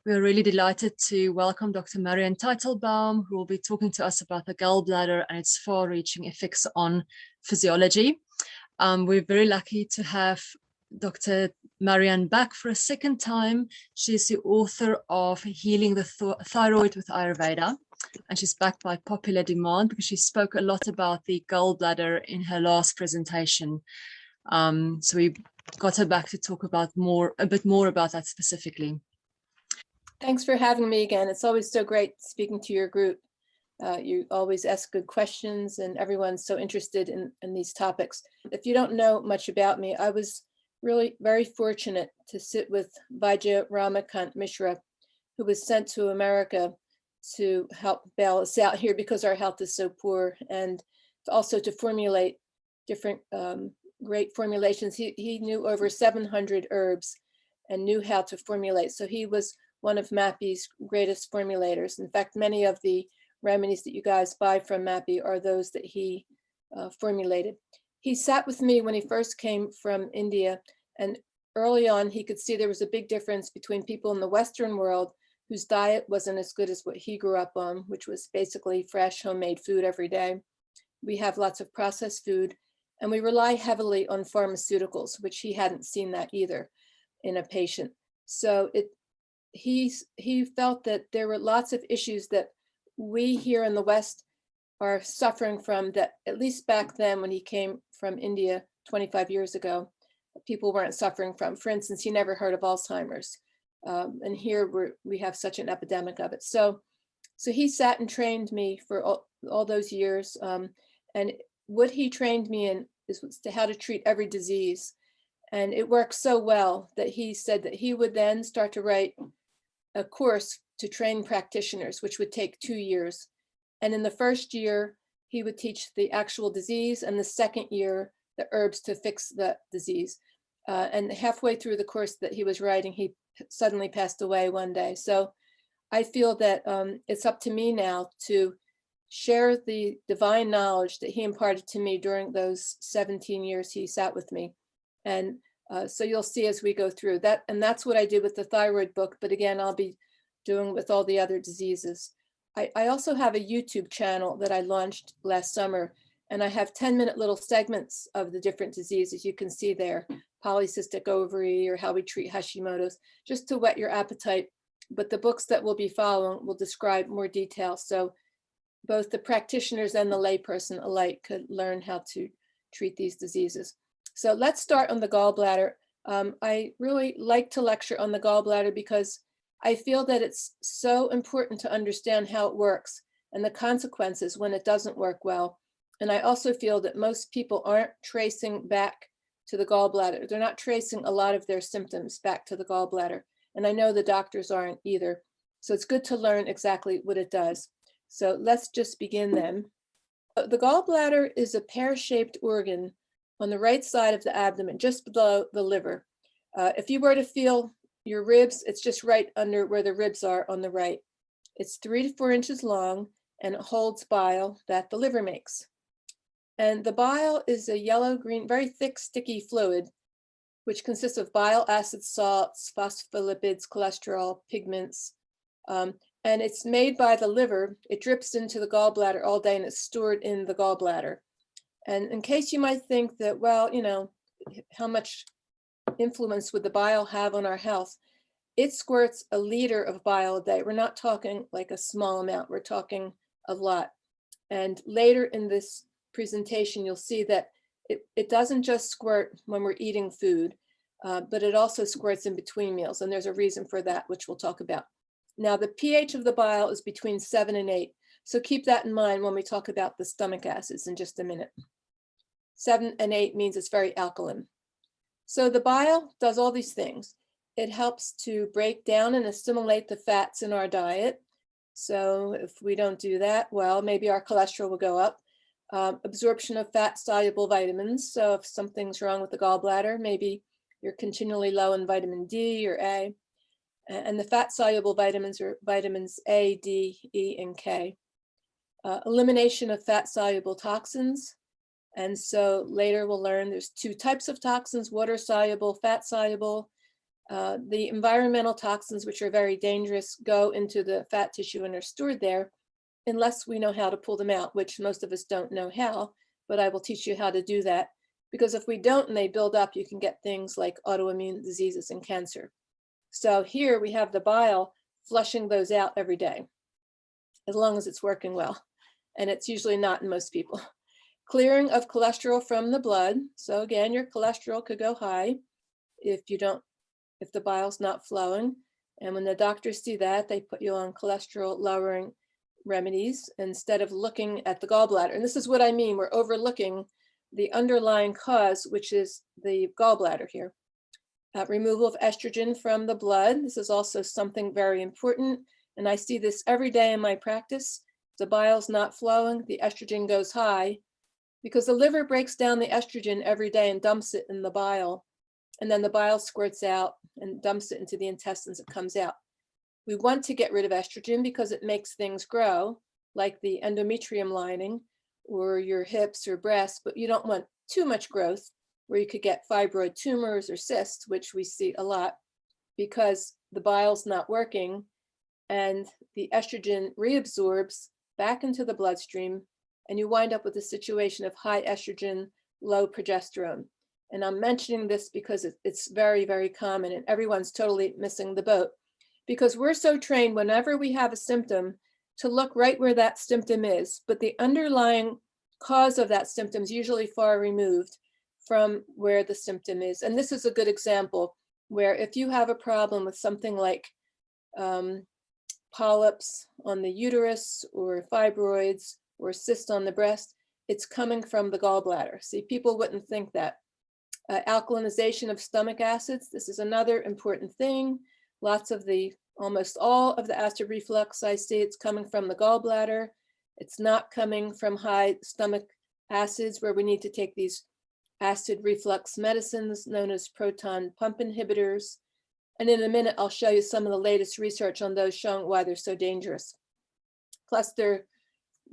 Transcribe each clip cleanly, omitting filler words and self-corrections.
We are really delighted to welcome Dr. Marianne Teitelbaum, who will be talking to us about the gallbladder and its far-reaching effects on physiology. We're very lucky to have Dr. Marianne back for a second time. She's the author of Healing the Thyroid with Ayurveda, and she's back by popular demand because she spoke a lot about the gallbladder in her last presentation. So we got her back to talk about a bit more about that specifically. Thanks for having me again. It's always so great speaking to your group. You always ask good questions and everyone's so interested in these topics. If you don't know much about me, I was really very fortunate to sit with Vaidya Ramakant Mishra, who was sent to America to help bail us out here because our health is so poor, and also to formulate different great formulations. He knew over 700 herbs and knew how to formulate. So he was one of MAPI's greatest formulators. In fact, many of the remedies that you guys buy from MAPI are those that he formulated. He sat with me when he first came from India, and early on he could see there was a big difference between people in the Western world whose diet wasn't as good as what he grew up on, which was basically fresh homemade food every day. We have lots of processed food, and we rely heavily on pharmaceuticals, which he hadn't seen that either in a patient. So he felt that there were lots of issues that we here in the West are suffering from, that at least back then when he came from India 25 years ago, people weren't suffering from. For instance, he never heard of Alzheimer's. And here we have such an epidemic of it. So he sat and trained me for all those years. And what he trained me in is how to treat every disease. And it worked so well that he said that he would then start to write a course to train practitioners, which would take 2 years. And in the first year, he would teach the actual disease, and the second year, the herbs to fix the disease. And halfway through the course that he was writing, he suddenly passed away one day. So I feel that it's up to me now to share the divine knowledge that he imparted to me during those 17 years he sat with me. And so you'll see as we go through that. And that's what I did with the thyroid book. But again, I'll be doing with all the other diseases. I also have a YouTube channel that I launched last summer, and I have 10-minute little segments of the different diseases you can see there, polycystic ovary or how we treat Hashimoto's, just to whet your appetite. But the books that will be following will describe more detail. So both the practitioners and the layperson alike could learn how to treat these diseases. So let's start on the gallbladder. I really like to lecture on the gallbladder because I feel that it's so important to understand how it works and the consequences when it doesn't work well. And I also feel that most people aren't tracing back to the gallbladder. They're not tracing a lot of their symptoms back to the gallbladder. And I know the doctors aren't either. So it's good to learn exactly what it does. So let's just begin then. The gallbladder is a pear-shaped organ on the right side of the abdomen, just below the liver. If you were to feel your ribs, it's just right under where the ribs are on the right. It's 3 to 4 inches long, and it holds bile that the liver makes. And the bile is a yellow-green, very thick, sticky fluid, which consists of bile acids, salts, phospholipids, cholesterol, pigments. And it's made by the liver. It drips into the gallbladder all day, and it's stored in the gallbladder. And in case you might think that, well, you know, how much influence would the bile have on our health? It squirts a liter of bile a day. We're not talking like a small amount. We're talking a lot. And later in this presentation, you'll see that it doesn't just squirt when we're eating food, but it also squirts in between meals. And there's a reason for that, which we'll talk about. Now, the pH of the bile is between 7 and 8. So keep that in mind when we talk about the stomach acids in just a minute. 7 and 8 means it's very alkaline. So the bile does all these things. It helps to break down and assimilate the fats in our diet. So if we don't do that, well, maybe our cholesterol will go up. Absorption of fat-soluble vitamins. So if something's wrong with the gallbladder, maybe you're continually low in vitamin D or A. And the fat-soluble vitamins are vitamins A, D, E, and K. Elimination of fat-soluble toxins. And so later we'll learn there's 2 types of toxins, water-soluble, fat-soluble. The environmental toxins, which are very dangerous, go into the fat tissue and are stored there unless we know how to pull them out, which most of us don't know how, but I will teach you how to do that. Because if we don't and they build up, you can get things like autoimmune diseases and cancer. So here we have the bile flushing those out every day, as long as it's working well. And it's usually not in most people. Clearing of cholesterol from the blood. So again, your cholesterol could go high if the bile's not flowing. And when the doctors see that, they put you on cholesterol lowering remedies instead of looking at the gallbladder. And this is what I mean, we're overlooking the underlying cause, which is the gallbladder here. Removal of estrogen from the blood. This is also something very important. And I see this every day in my practice. The bile's not flowing, the estrogen goes high, because the liver breaks down the estrogen every day and dumps it in the bile. And then the bile squirts out and dumps it into the intestines, it comes out. We want to get rid of estrogen because it makes things grow, like the endometrium lining or your hips or breasts, but you don't want too much growth where you could get fibroid tumors or cysts, which we see a lot because the bile's not working and the estrogen reabsorbs back into the bloodstream, and you wind up with a situation of high estrogen, low progesterone. And I'm mentioning this because it's very, very common and everyone's totally missing the boat because we're so trained whenever we have a symptom to look right where that symptom is, but the underlying cause of that symptom is usually far removed from where the symptom is. And this is a good example where if you have a problem with something like polyps on the uterus or fibroids or cyst on the breast, it's coming from the gallbladder. See, people wouldn't think that. Alkalinization of stomach acids, this is another important thing. Almost all of the acid reflux I see, it's coming from the gallbladder. It's not coming from high stomach acids where we need to take these acid reflux medicines known as proton pump inhibitors. And in a minute, I'll show you some of the latest research on those showing why they're so dangerous. Plus, they're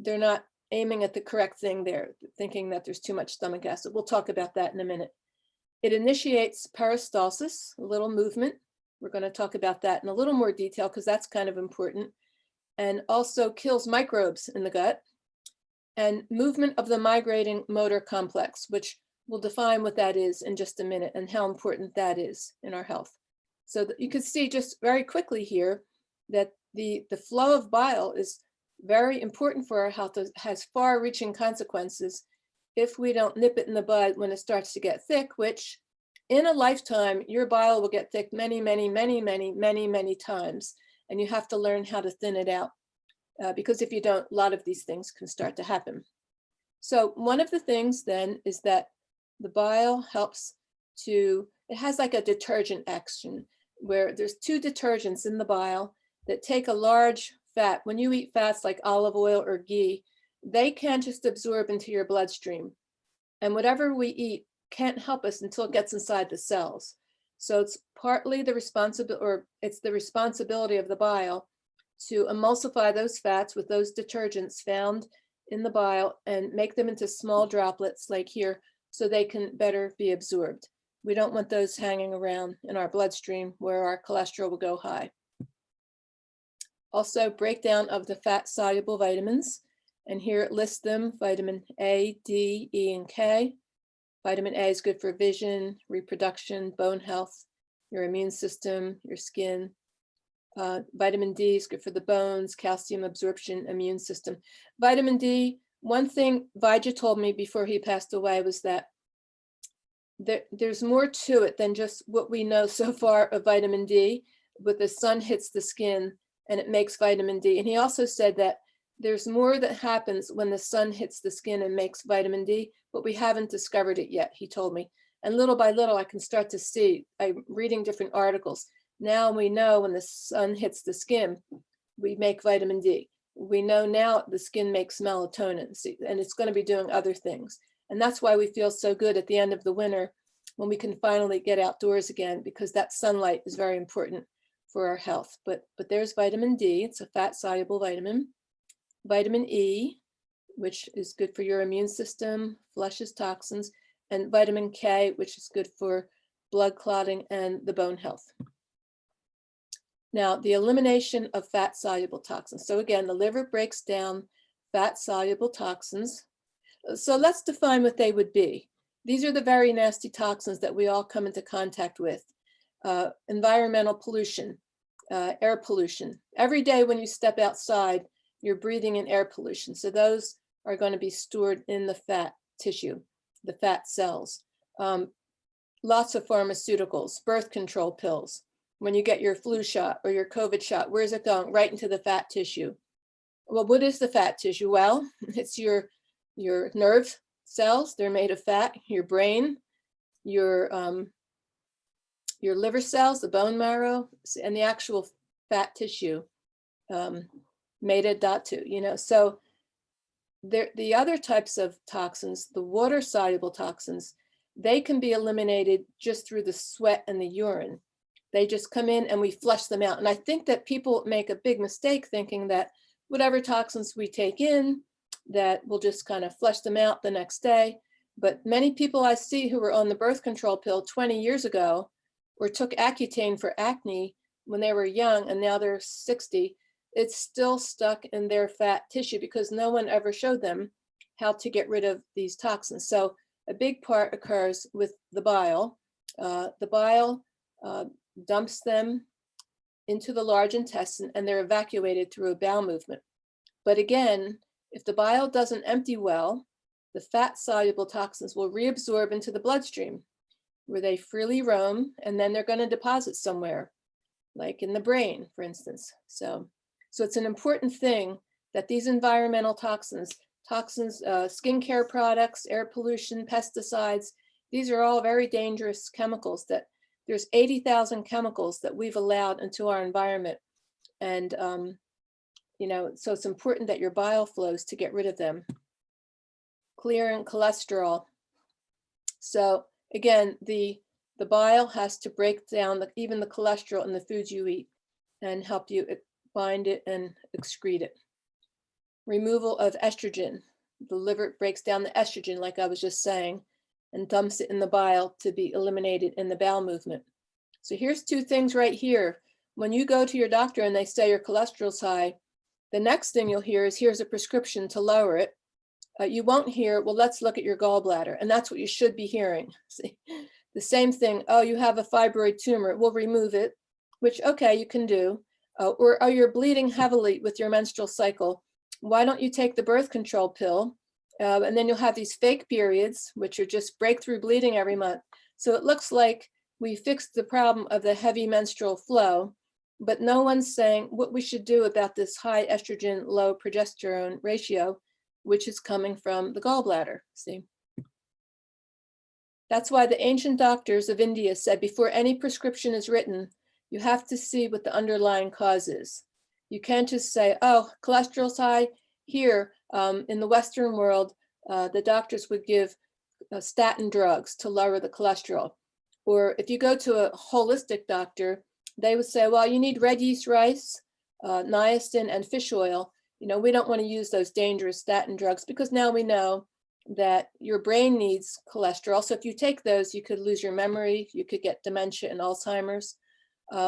not aiming at the correct thing there, thinking that there's too much stomach acid. We'll talk about that in a minute. It initiates peristalsis, a little movement. We're going to talk about that in a little more detail because that's kind of important. And also kills microbes in the gut. And movement of the migrating motor complex, which we'll define what that is in just a minute and how important that is in our health. So that you can see just very quickly here that the flow of bile is very important for our health. It has far-reaching consequences if we don't nip it in the bud when it starts to get thick, which in a lifetime, your bile will get thick many, many, many, many, many, many times. And you have to learn how to thin it out because if you don't, a lot of these things can start to happen. So one of the things then is that the bile helps it has like a detergent action where there's two detergents in the bile that take a large fat. When you eat fats like olive oil or ghee, they can't just absorb into your bloodstream. And whatever we eat can't help us until it gets inside the cells. So it's partly the responsibility of the bile to emulsify those fats with those detergents found in the bile and make them into small droplets like here so they can better be absorbed. We don't want those hanging around in our bloodstream where our cholesterol will go high. Also, breakdown of the fat-soluble vitamins. And here it lists them, vitamin A, D, E, and K. Vitamin A is good for vision, reproduction, bone health, your immune system, your skin. Vitamin D is good for the bones, calcium absorption, immune system. Vitamin D, one thing Vijay told me before he passed away was that there's more to it than just what we know so far of vitamin D, but the sun hits the skin and it makes vitamin D. And he also said that there's more that happens when the sun hits the skin and makes vitamin D, but we haven't discovered it yet, he told me. And little by little, I can start to see, I'm reading different articles. Now we know when the sun hits the skin, we make vitamin D. We know now the skin makes melatonin, and it's going to be doing other things. And that's why we feel so good at the end of the winter when we can finally get outdoors again, because that sunlight is very important for our health. But there's vitamin D, it's a fat-soluble vitamin. Vitamin E, which is good for your immune system, flushes toxins, and vitamin K, which is good for blood clotting and the bone health. Now, the elimination of fat-soluble toxins. So again, the liver breaks down fat-soluble toxins. So let's define what they would be. These are the very nasty toxins that we all come into contact with. Environmental pollution, air pollution. Every day when you step outside, you're breathing in air pollution. So those are going to be stored in the fat tissue, the fat cells. Lots of pharmaceuticals, birth control pills. When you get your flu shot or your COVID shot, where's it going? Right into the fat tissue. Well, what is the fat tissue? Well, it's your nerve cells. They're made of fat. Your brain, your liver cells, the bone marrow, and the actual fat tissue, metadatu, So the other types of toxins, the water-soluble toxins, they can be eliminated just through the sweat and the urine. They just come in and we flush them out. And I think that people make a big mistake thinking that whatever toxins we take in, that we'll just kind of flush them out the next day. But many people I see who were on the birth control pill 20 years ago, or took Accutane for acne when they were young and now they're 60, it's still stuck in their fat tissue because no one ever showed them how to get rid of these toxins. So a big part occurs with the bile. The bile dumps them into the large intestine and they're evacuated through a bowel movement. But again, if the bile doesn't empty well, the fat-soluble toxins will reabsorb into the bloodstream where they freely roam, and then they're going to deposit somewhere, like in the brain, for instance. So it's an important thing that these environmental toxins, skincare products, air pollution, pesticides, these are all very dangerous chemicals that there's 80,000 chemicals that we've allowed into our environment. And, so it's important that your bile flows to get rid of them. Clearing cholesterol. So again, the bile has to break down even the cholesterol in the foods you eat and help you bind it and excrete it. Removal of estrogen. The liver breaks down the estrogen, like I was just saying, and dumps it in the bile to be eliminated in the bowel movement. So here's two things right here. When you go to your doctor and they say your cholesterol's high, the next thing you'll hear is, here's a prescription to lower it. You won't hear, well, let's look at your gallbladder. And that's what you should be hearing. See, the same thing, oh, you have a fibroid tumor, we'll remove it, which, okay, you can do. Or, oh, you're bleeding heavily with your menstrual cycle. Why don't you take the birth control pill? And then you'll have these fake periods, which are just breakthrough bleeding every month. So it looks like we fixed the problem of the heavy menstrual flow, but no one's saying what we should do about this high estrogen, low progesterone ratio, which is coming from the gallbladder, see? That's why the ancient doctors of India said before any prescription is written, you have to see what the underlying cause is. You can't just say, oh, cholesterol's high. Here, in the Western world, the doctors would give statin drugs to lower the cholesterol. Or if you go to a holistic doctor, they would say, well, you need red yeast rice, niacin, and fish oil. We don't want to use those dangerous statin drugs because now we know that your brain needs cholesterol. So if you take those, you could lose your memory, you could get dementia and Alzheimer's.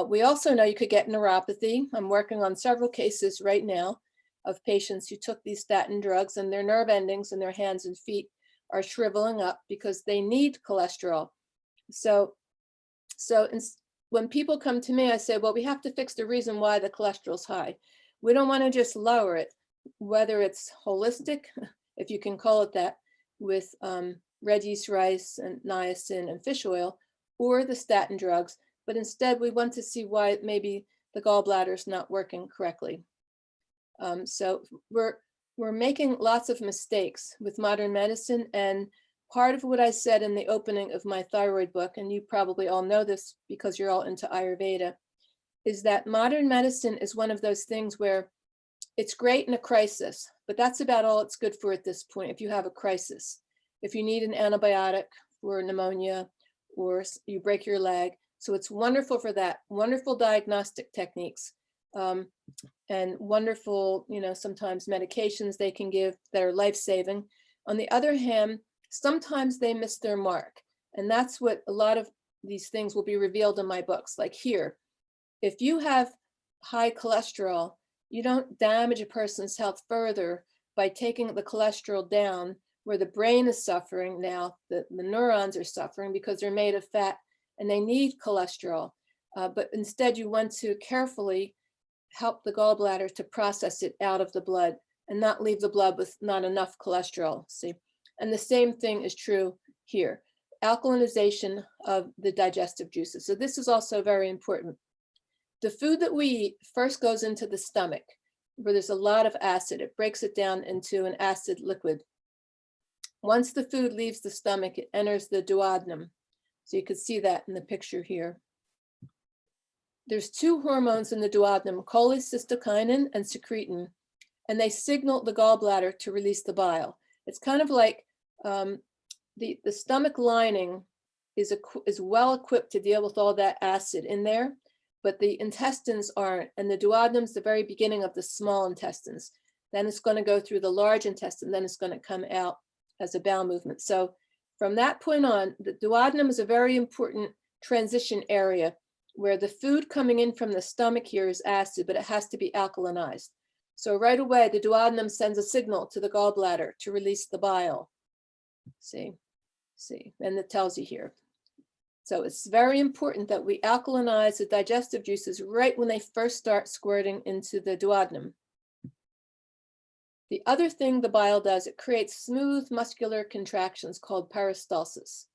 We also know you could get neuropathy. I'm working on several cases right now of patients who took these statin drugs and their nerve endings in their hands and feet are shriveling up because they need cholesterol. So when people come to me, I say, well, we have to fix the reason why the cholesterol's high. We don't want to just lower it, whether it's holistic, if you can call it that, with red yeast rice and niacin and fish oil, or the statin drugs, but instead we want to see why maybe the gallbladder is not working correctly. So we're making lots of mistakes with modern medicine, and part of what I said in the opening of my thyroid book, and you probably all know this because you're all into Ayurveda, is that modern medicine is one of those things where it's great in a crisis, but that's about all it's good for at this point. If you have a crisis, if you need an antibiotic for pneumonia or you break your leg. So it's wonderful for that, wonderful diagnostic techniques, and wonderful, sometimes medications they can give that are life-saving. On the other hand, sometimes they miss their mark. And that's what a lot of these things will be revealed in my books. Like here, if you have high cholesterol, you don't damage a person's health further by taking the cholesterol down where the brain is suffering now, the neurons are suffering because they're made of fat and they need cholesterol. But instead you want to carefully help the gallbladder to process it out of the blood and not leave the blood with not enough cholesterol, see? And the same thing is true here, alkalinization of the digestive juices. So this is also very important. The food that we eat first goes into the stomach, where there's a lot of acid. It breaks it down into an acid liquid. Once the food leaves the stomach, it enters the duodenum. So you could see that in the picture here. There's two hormones in the duodenum, cholecystokinin and secretin, and they signal the gallbladder to release the bile. It's kind of like the stomach lining is well equipped to deal with all that acid in there, but the intestines aren't, and the duodenum is the very beginning of the small intestines. Then it's going to go through the large intestine, then it's going to come out as a bowel movement. So from that point on, the duodenum is a very important transition area where the food coming in from the stomach here is acid, but it has to be alkalinized. So right away, the duodenum sends a signal to the gallbladder to release the bile. See, and it tells you here. So it's very important that we alkalinize the digestive juices right when they first start squirting into the duodenum. The other thing the bile does, it creates smooth muscular contractions called peristalsis.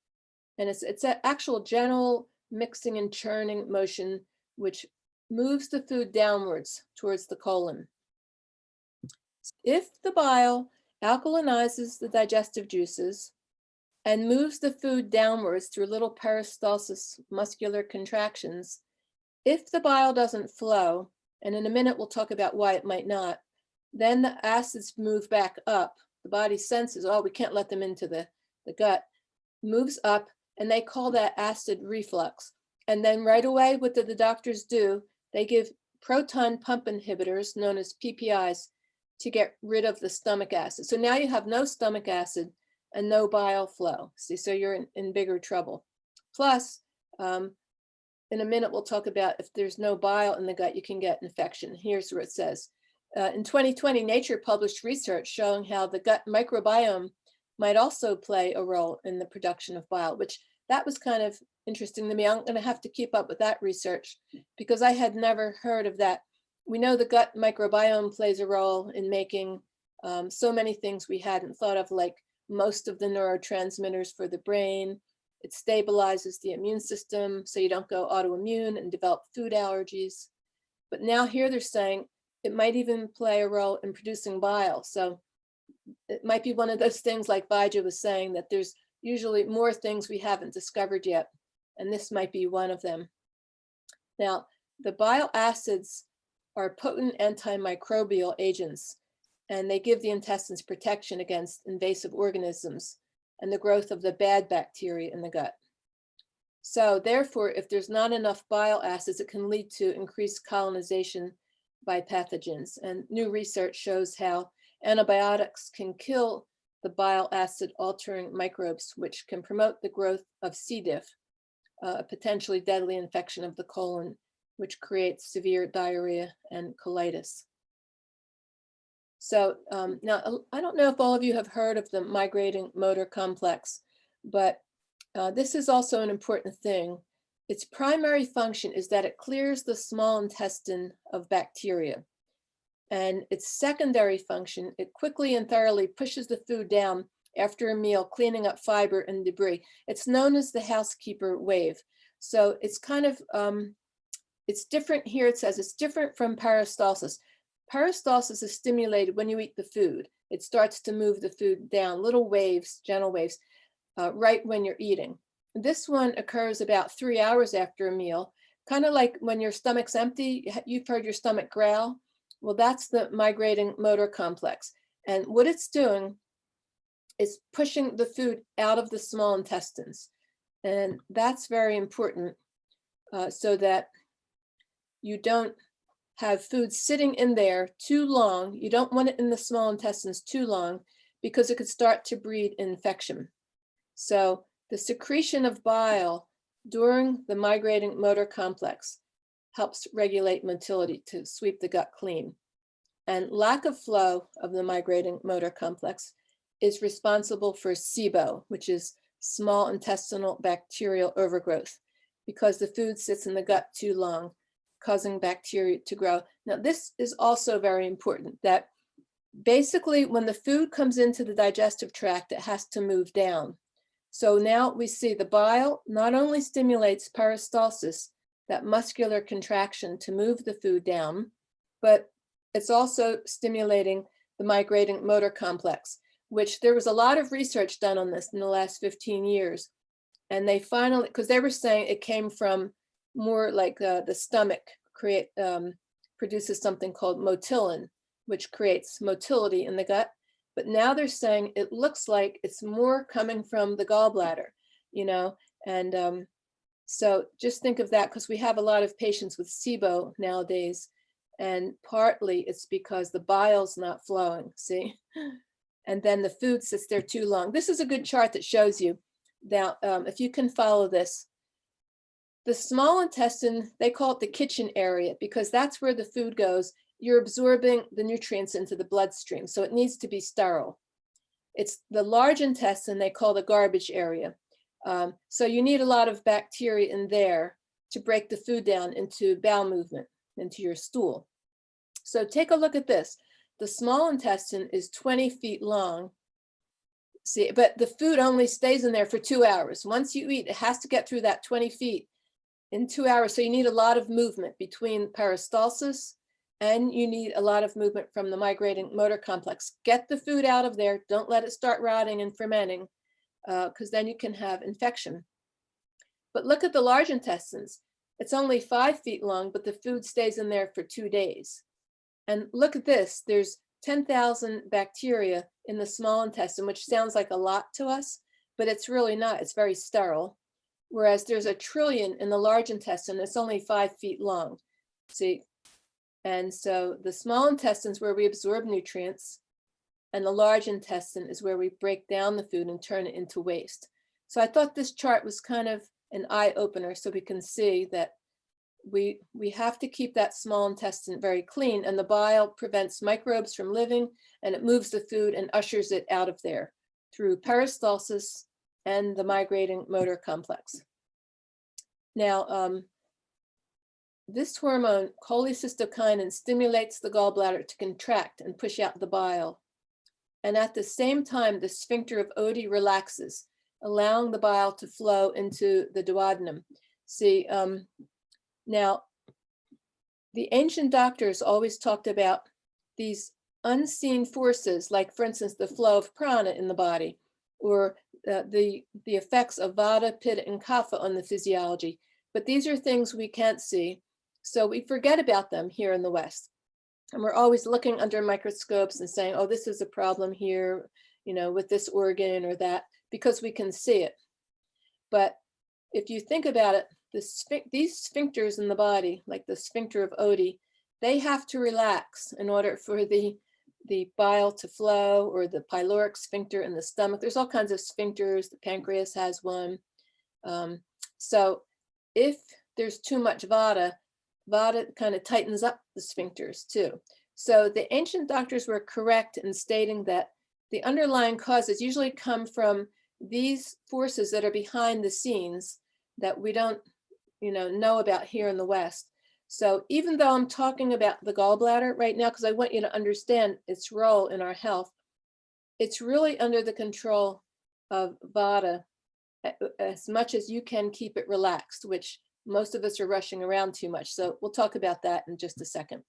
And it's an actual gentle mixing and churning motion which moves the food downwards towards the colon. If the bile alkalinizes the digestive juices and moves the food downwards through little peristalsis muscular contractions, if the bile doesn't flow, and in a minute we'll talk about why it might not, then the acids move back up. The body senses, oh, we can't let them into the gut, moves up, and they call that acid reflux. And then right away, what did the doctors do? They give proton pump inhibitors, known as PPIs, to get rid of the stomach acid. So now you have no stomach acid and no bile flow. See, so you're in bigger trouble. Plus, in a minute, we'll talk about if there's no bile in the gut, you can get infection. Here's where it says. In 2020, Nature published research showing how the gut microbiome might also play a role in the production of bile, which that was kind of interesting to me. I'm going to have to keep up with that research because I had never heard of that. We know the gut microbiome plays a role in making so many things we hadn't thought of, like most of the neurotransmitters for the brain. It stabilizes the immune system so you don't go autoimmune and develop food allergies. But now here they're saying it might even play a role in producing bile. So it might be one of those things like Vijay was saying, that there's usually more things we haven't discovered yet, and this might be one of them. Now, the bile acids are potent antimicrobial agents, and they give the intestines protection against invasive organisms and the growth of the bad bacteria in the gut. So therefore, if there's not enough bile acids, it can lead to increased colonization by pathogens. And new research shows how antibiotics can kill the bile acid altering microbes, which can promote the growth of C. diff, a potentially deadly infection of the colon, which creates severe diarrhea and colitis. So now, I don't know if all of you have heard of the migrating motor complex, but this is also an important thing. Its primary function is that it clears the small intestine of bacteria. And its secondary function, it quickly and thoroughly pushes the food down after a meal, cleaning up fiber and debris. It's known as the housekeeper wave. So it's kind of, it's different here. It says it's different from peristalsis. Peristalsis is stimulated when you eat the food. It starts to move the food down, little waves, gentle waves, right when you're eating. This one occurs about 3 hours after a meal, kind of like when your stomach's empty. You've heard your stomach growl. Well, that's the migrating motor complex. And what it's doing is pushing the food out of the small intestines. And that's very important so that you don't have food sitting in there too long. You don't want it in the small intestines too long because it could start to breed infection. So the secretion of bile during the migrating motor complex helps regulate motility to sweep the gut clean. And lack of flow of the migrating motor complex is responsible for SIBO, which is small intestinal bacterial overgrowth, because the food sits in the gut too long, causing bacteria to grow. Now, this is also very important, that basically when the food comes into the digestive tract, it has to move down. So now we see the bile not only stimulates peristalsis, that muscular contraction to move the food down, but it's also stimulating the migrating motor complex, which there was a lot of research done on this in the last 15 years. And they finally, because they were saying it came from more like the stomach produces something called motilin, which creates motility in the gut. But now they're saying it looks like it's more coming from the gallbladder, and so just think of that, because we have a lot of patients with SIBO nowadays, and partly it's because the bile's not flowing, see? And then the food sits there too long. This is a good chart that shows you. Now, if you can follow this, the small intestine, they call it the kitchen area, because that's where the food goes. You're absorbing the nutrients into the bloodstream, so it needs to be sterile. It's the large intestine they call the garbage area. So you need a lot of bacteria in there to break the food down into bowel movement, into your stool. So take a look at this. The small intestine is 20 feet long. See, but the food only stays in there for 2 hours. Once you eat, it has to get through that 20 feet in 2 hours. So you need a lot of movement between peristalsis, and you need a lot of movement from the migrating motor complex. Get the food out of there. Don't let it start rotting and fermenting, because then you can have infection. But look at the large intestines. It's only 5 feet long, but the food stays in there for 2 days. And look at this. There's 10,000 bacteria in the small intestine, which sounds like a lot to us, but it's really not. It's very sterile. Whereas there's 1 trillion in the large intestine. It's only 5 feet long. See? And so the small intestine is where we absorb nutrients, and the large intestine is where we break down the food and turn it into waste. So I thought this chart was kind of an eye opener, so we can see that we have to keep that small intestine very clean, and the bile prevents microbes from living, and it moves the food and ushers it out of there through peristalsis and the migrating motor complex. Now, this hormone, cholecystokinin, stimulates the gallbladder to contract and push out the bile. And at the same time, the sphincter of Oddi relaxes, allowing the bile to flow into the duodenum. See, now, the ancient doctors always talked about these unseen forces, like, for instance, the flow of prana in the body, or the effects of vata, pitta, and kapha on the physiology. But these are things we can't see, so we forget about them here in the West. And we're always looking under microscopes and saying, oh, this is a problem here, with this organ or that, because we can see it. But if you think about it, these sphincters in the body, like the sphincter of Oddi, they have to relax in order for the bile to flow, or the pyloric sphincter in the stomach. There's all kinds of sphincters. The pancreas has one. So if there's too much vata kind of tightens up the sphincters too. So the ancient doctors were correct in stating that the underlying causes usually come from these forces that are behind the scenes that we don't know about here in the West. So even though I'm talking about the gallbladder right now, because I want you to understand its role in our health, it's really under the control of vata as much as you can keep it relaxed, which most of us are rushing around too much. So we'll talk about that in just a second.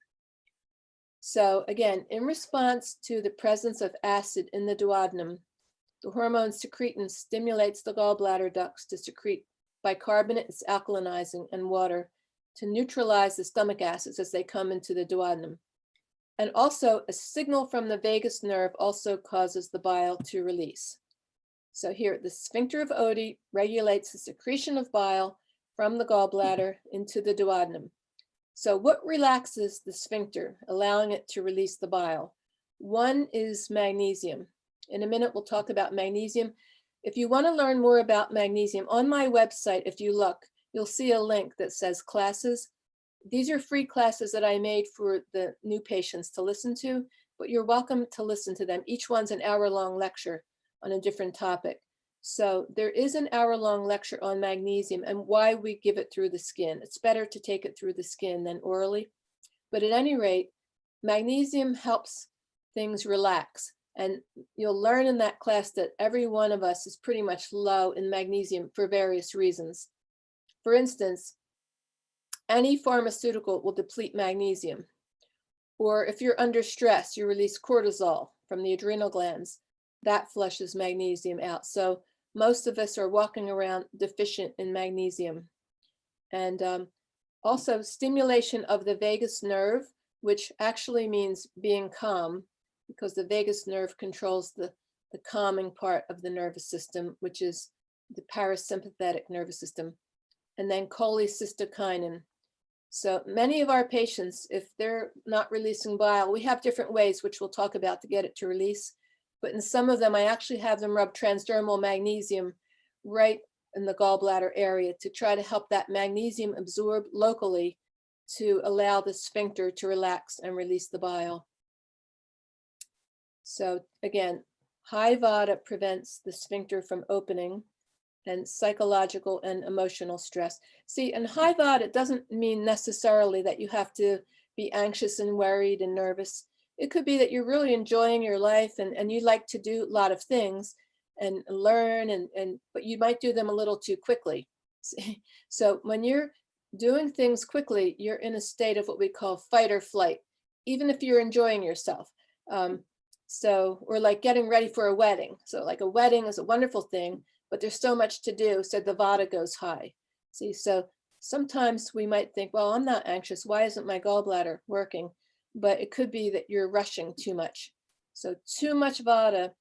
So again, in response to the presence of acid in the duodenum, the hormone secretin stimulates the gallbladder ducts to secrete bicarbonate, it's alkalinizing, and water to neutralize the stomach acids as they come into the duodenum. And also a signal from the vagus nerve also causes the bile to release. So here, the sphincter of Oddi regulates the secretion of bile from the gallbladder into the duodenum. So what relaxes the sphincter, allowing it to release the bile? One is magnesium. In a minute, we'll talk about magnesium. If you want to learn more about magnesium, on my website, if you look, you'll see a link that says classes. These are free classes that I made for the new patients to listen to, but you're welcome to listen to them. Each one's an hour-long lecture on a different topic. So there is an hour-long lecture on magnesium and why we give it through the skin. It's better to take it through the skin than orally. But at any rate, magnesium helps things relax. And you'll learn in that class that every one of us is pretty much low in magnesium for various reasons. For instance, any pharmaceutical will deplete magnesium. Or if you're under stress, you release cortisol from the adrenal glands. That flushes magnesium out. So most of us are walking around deficient in magnesium. And also stimulation of the vagus nerve, which actually means being calm, because the vagus nerve controls the calming part of the nervous system, which is the parasympathetic nervous system. And then cholecystokinin. So many of our patients, if they're not releasing bile, we have different ways, which we'll talk about, to get it to release. But in some of them, I actually have them rub transdermal magnesium right in the gallbladder area to try to help that magnesium absorb locally to allow the sphincter to relax and release the bile. So again, high vata prevents the sphincter from opening, and psychological and emotional stress. See, and high vata doesn't mean necessarily that you have to be anxious and worried and nervous. It could be that you're really enjoying your life and you like to do a lot of things and learn, but you might do them a little too quickly. So when you're doing things quickly, you're in a state of what we call fight or flight, even if you're enjoying yourself. Or like getting ready for a wedding. So like a wedding is a wonderful thing, but there's so much to do, so the vata goes high. See, so sometimes we might think, well, I'm not anxious. Why isn't my gallbladder working? But it could be that you're rushing too much. So too much vata,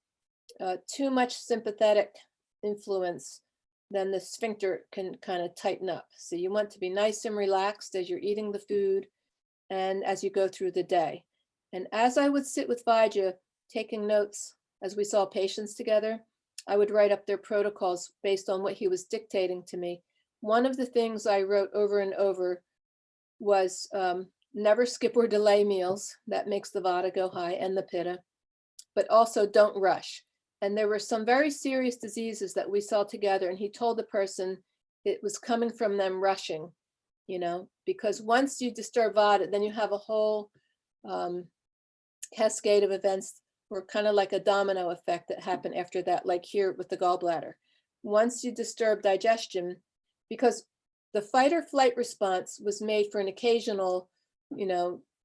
too much sympathetic influence, then the sphincter can kind of tighten up. So you want to be nice and relaxed as you're eating the food and as you go through the day. And as I would sit with Vijay, taking notes as we saw patients together, I would write up their protocols based on what he was dictating to me. One of the things I wrote over and over was never skip or delay meals. That makes the vata go high and the pitta, but also don't rush. And there were some very serious diseases that we saw together, and he told the person it was coming from them rushing, because once you disturb vata, then you have a whole cascade of events, or kind of like a domino effect that happen after that, like here with the gallbladder. Once you disturb digestion, because the fight or flight response was made for an occasional,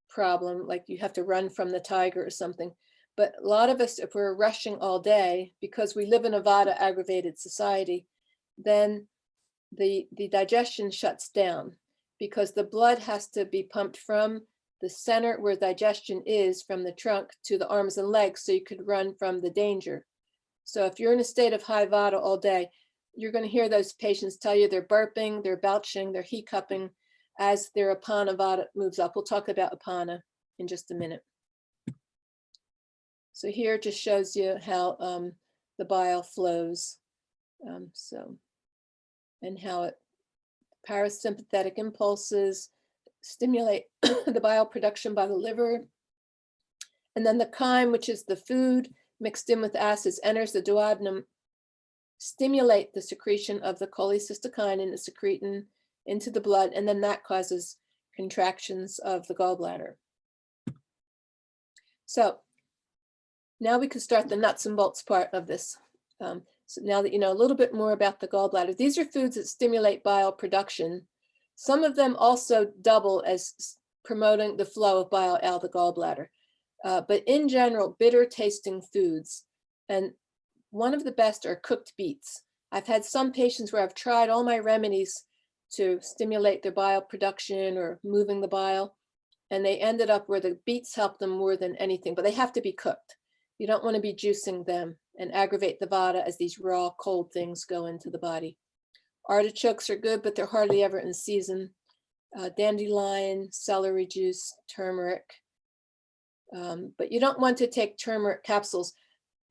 problem, like you have to run from the tiger or something. But a lot of us, if we're rushing all day, because we live in a vata aggravated society, then the digestion shuts down, because the blood has to be pumped from the center where digestion is, from the trunk to the arms and legs, so you could run from the danger. So if you're in a state of high vata all day, you're going to hear those patients tell you they're burping, they're belching, they're hiccuping as their apana vata moves up. We'll talk about apana in just a minute. So here it just shows you how the bile flows. And how it parasympathetic impulses stimulate the bile production by the liver. And then the chyme, which is the food mixed in with acids, enters the duodenum, stimulate the secretion of the cholecystokinin and secretin into the blood, and then that causes contractions of the gallbladder. So now we can start the nuts and bolts part of this. So now that you know a little bit more about the gallbladder, these are foods that stimulate bile production. Some of them also double as promoting the flow of bile out of the gallbladder. But in general, bitter tasting foods. And one of the best are cooked beets. I've had some patients where I've tried all my remedies to stimulate their bile production or moving the bile, and they ended up where the beets help them more than anything, but they have to be cooked. You don't want to be juicing them and aggravate the vata as these raw, cold things go into the body. Artichokes are good, but they're hardly ever in season. Dandelion, celery juice, turmeric. But you don't want to take turmeric capsules.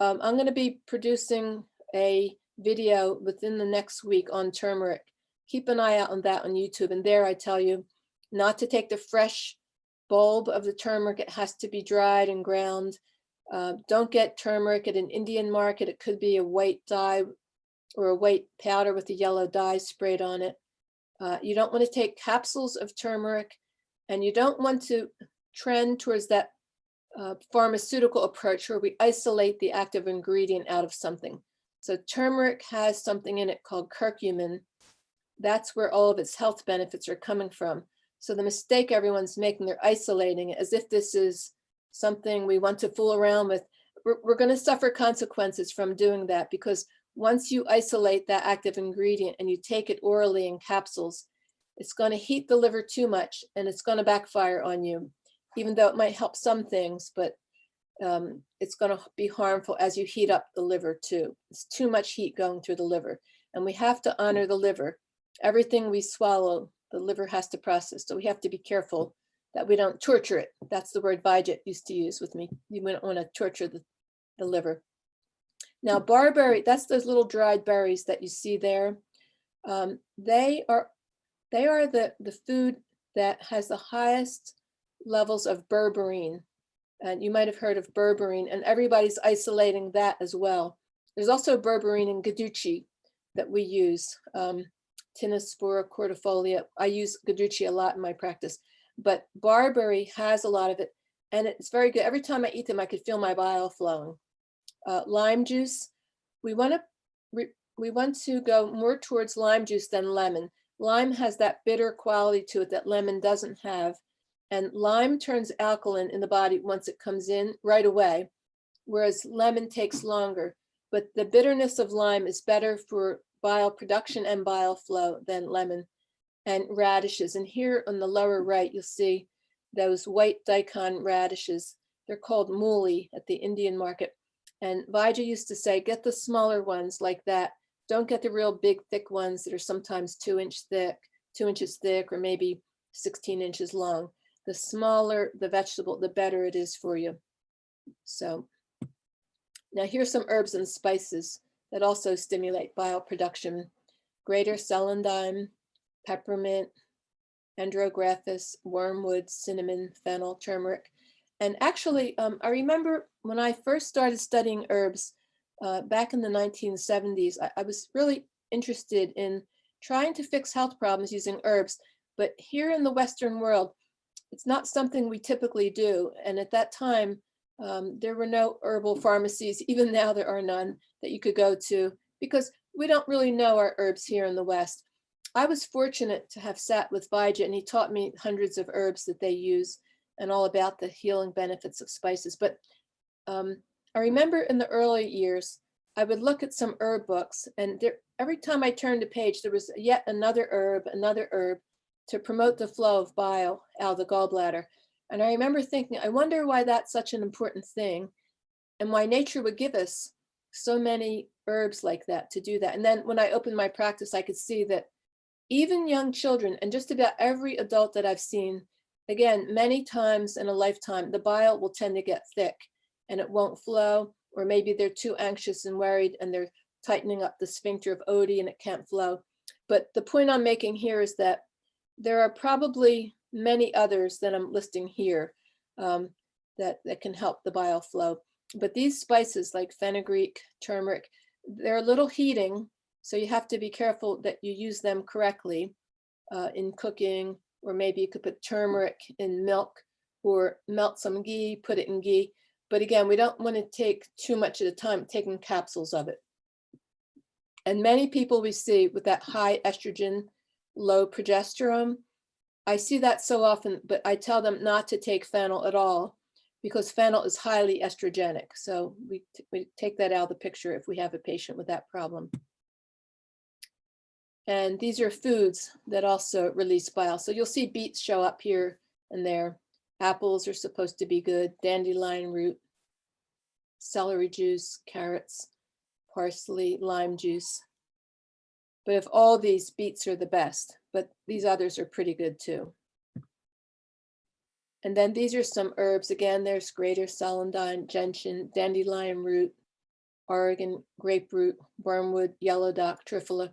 I'm going to be producing a video within the next week on turmeric. Keep an eye out on that on YouTube. And there I tell you not to take the fresh bulb of the turmeric. It has to be dried and ground. Don't get turmeric at an Indian market. It could be a white dye or a white powder with a yellow dye sprayed on it. You don't want to take capsules of turmeric, and you don't want to trend towards that pharmaceutical approach where we isolate the active ingredient out of something. So turmeric has something in it called curcumin. That's where all of its health benefits are coming from. So the mistake everyone's making, they're isolating it as if this is something we want to fool around with. We're going to suffer consequences from doing that, because once you isolate that active ingredient and you take it orally in capsules, it's going to heat the liver too much and it's going to backfire on you, even though it might help some things, but it's going to be harmful as you heat up the liver too. It's too much heat going through the liver, and we have to honor the liver. Everything we swallow, the liver has to process. So we have to be careful that we don't torture it. That's the word Vijay used to use with me. You don't want to torture the liver. Now, barberry, that's those little dried berries that you see there. They are the food that has the highest levels of berberine. And you might have heard of berberine, and everybody's isolating that as well. There's also berberine in Guducci that we use, Tinospora cordifolia. I use Guducci a lot in my practice, but barberry has a lot of it, and it's very good. Every time I eat them, I could feel my bile flowing. Lime juice, we want to go more towards lime juice than lemon. Lime has that bitter quality to it that lemon doesn't have. And lime turns alkaline in the body once it comes in right away, whereas lemon takes longer. But the bitterness of lime is better for bile production and bile flow than lemon. And radishes. And here on the lower right, you'll see those white daikon radishes. They're called mooli at the Indian market. And Vijay used to say, get the smaller ones like that. Don't get the real big, thick ones that are sometimes 2 inches thick, or maybe 16 inches long. The smaller the vegetable, the better it is for you. So now here's some herbs and spices that also stimulate bile production. Greater celandine, peppermint, andrographis, wormwood, cinnamon, fennel, turmeric. And actually, I remember when I first started studying herbs back in the 1970s, I was really interested in trying to fix health problems using herbs. But here in the Western world, it's not something we typically do. And at that time, there were no herbal pharmacies. Even now, there are none that you could go to, because we don't really know our herbs here in the West. I was fortunate to have sat with Vijay, and he taught me hundreds of herbs that they use and all about the healing benefits of spices. But I remember in the early years, I would look at some herb books, and every time I turned a page, there was yet another herb to promote the flow of bile out of the gallbladder. And I remember thinking, I wonder why that's such an important thing, and why nature would give us so many herbs like that to do that. And then when I opened my practice, I could see that even young children, and just about every adult that I've seen, again, many times in a lifetime, the bile will tend to get thick and it won't flow, or maybe they're too anxious and worried and they're tightening up the sphincter of Oddi and it can't flow. But the point I'm making here is that there are probably many others that I'm listing here that can help the bile flow. But these spices like fenugreek, turmeric, they're a little heating, so you have to be careful that you use them correctly in cooking, or maybe you could put turmeric in milk or melt some ghee, put it in ghee. But again, we don't want to take too much at a time, taking capsules of it. And many people we see with that high estrogen, low progesterone, I see that so often, but I tell them not to take fennel at all, because fennel is highly estrogenic. So we take that out of the picture if we have a patient with that problem. And these are foods that also release bile. So you'll see beets show up here and there. Apples are supposed to be good. Dandelion root, celery juice, carrots, parsley, lime juice. But of all these, beets are the best, but these others are pretty good too. And then these are some herbs. Again, there's greater celandine, gentian, dandelion root, Oregon grapefruit, wormwood, yellow dock, triphala.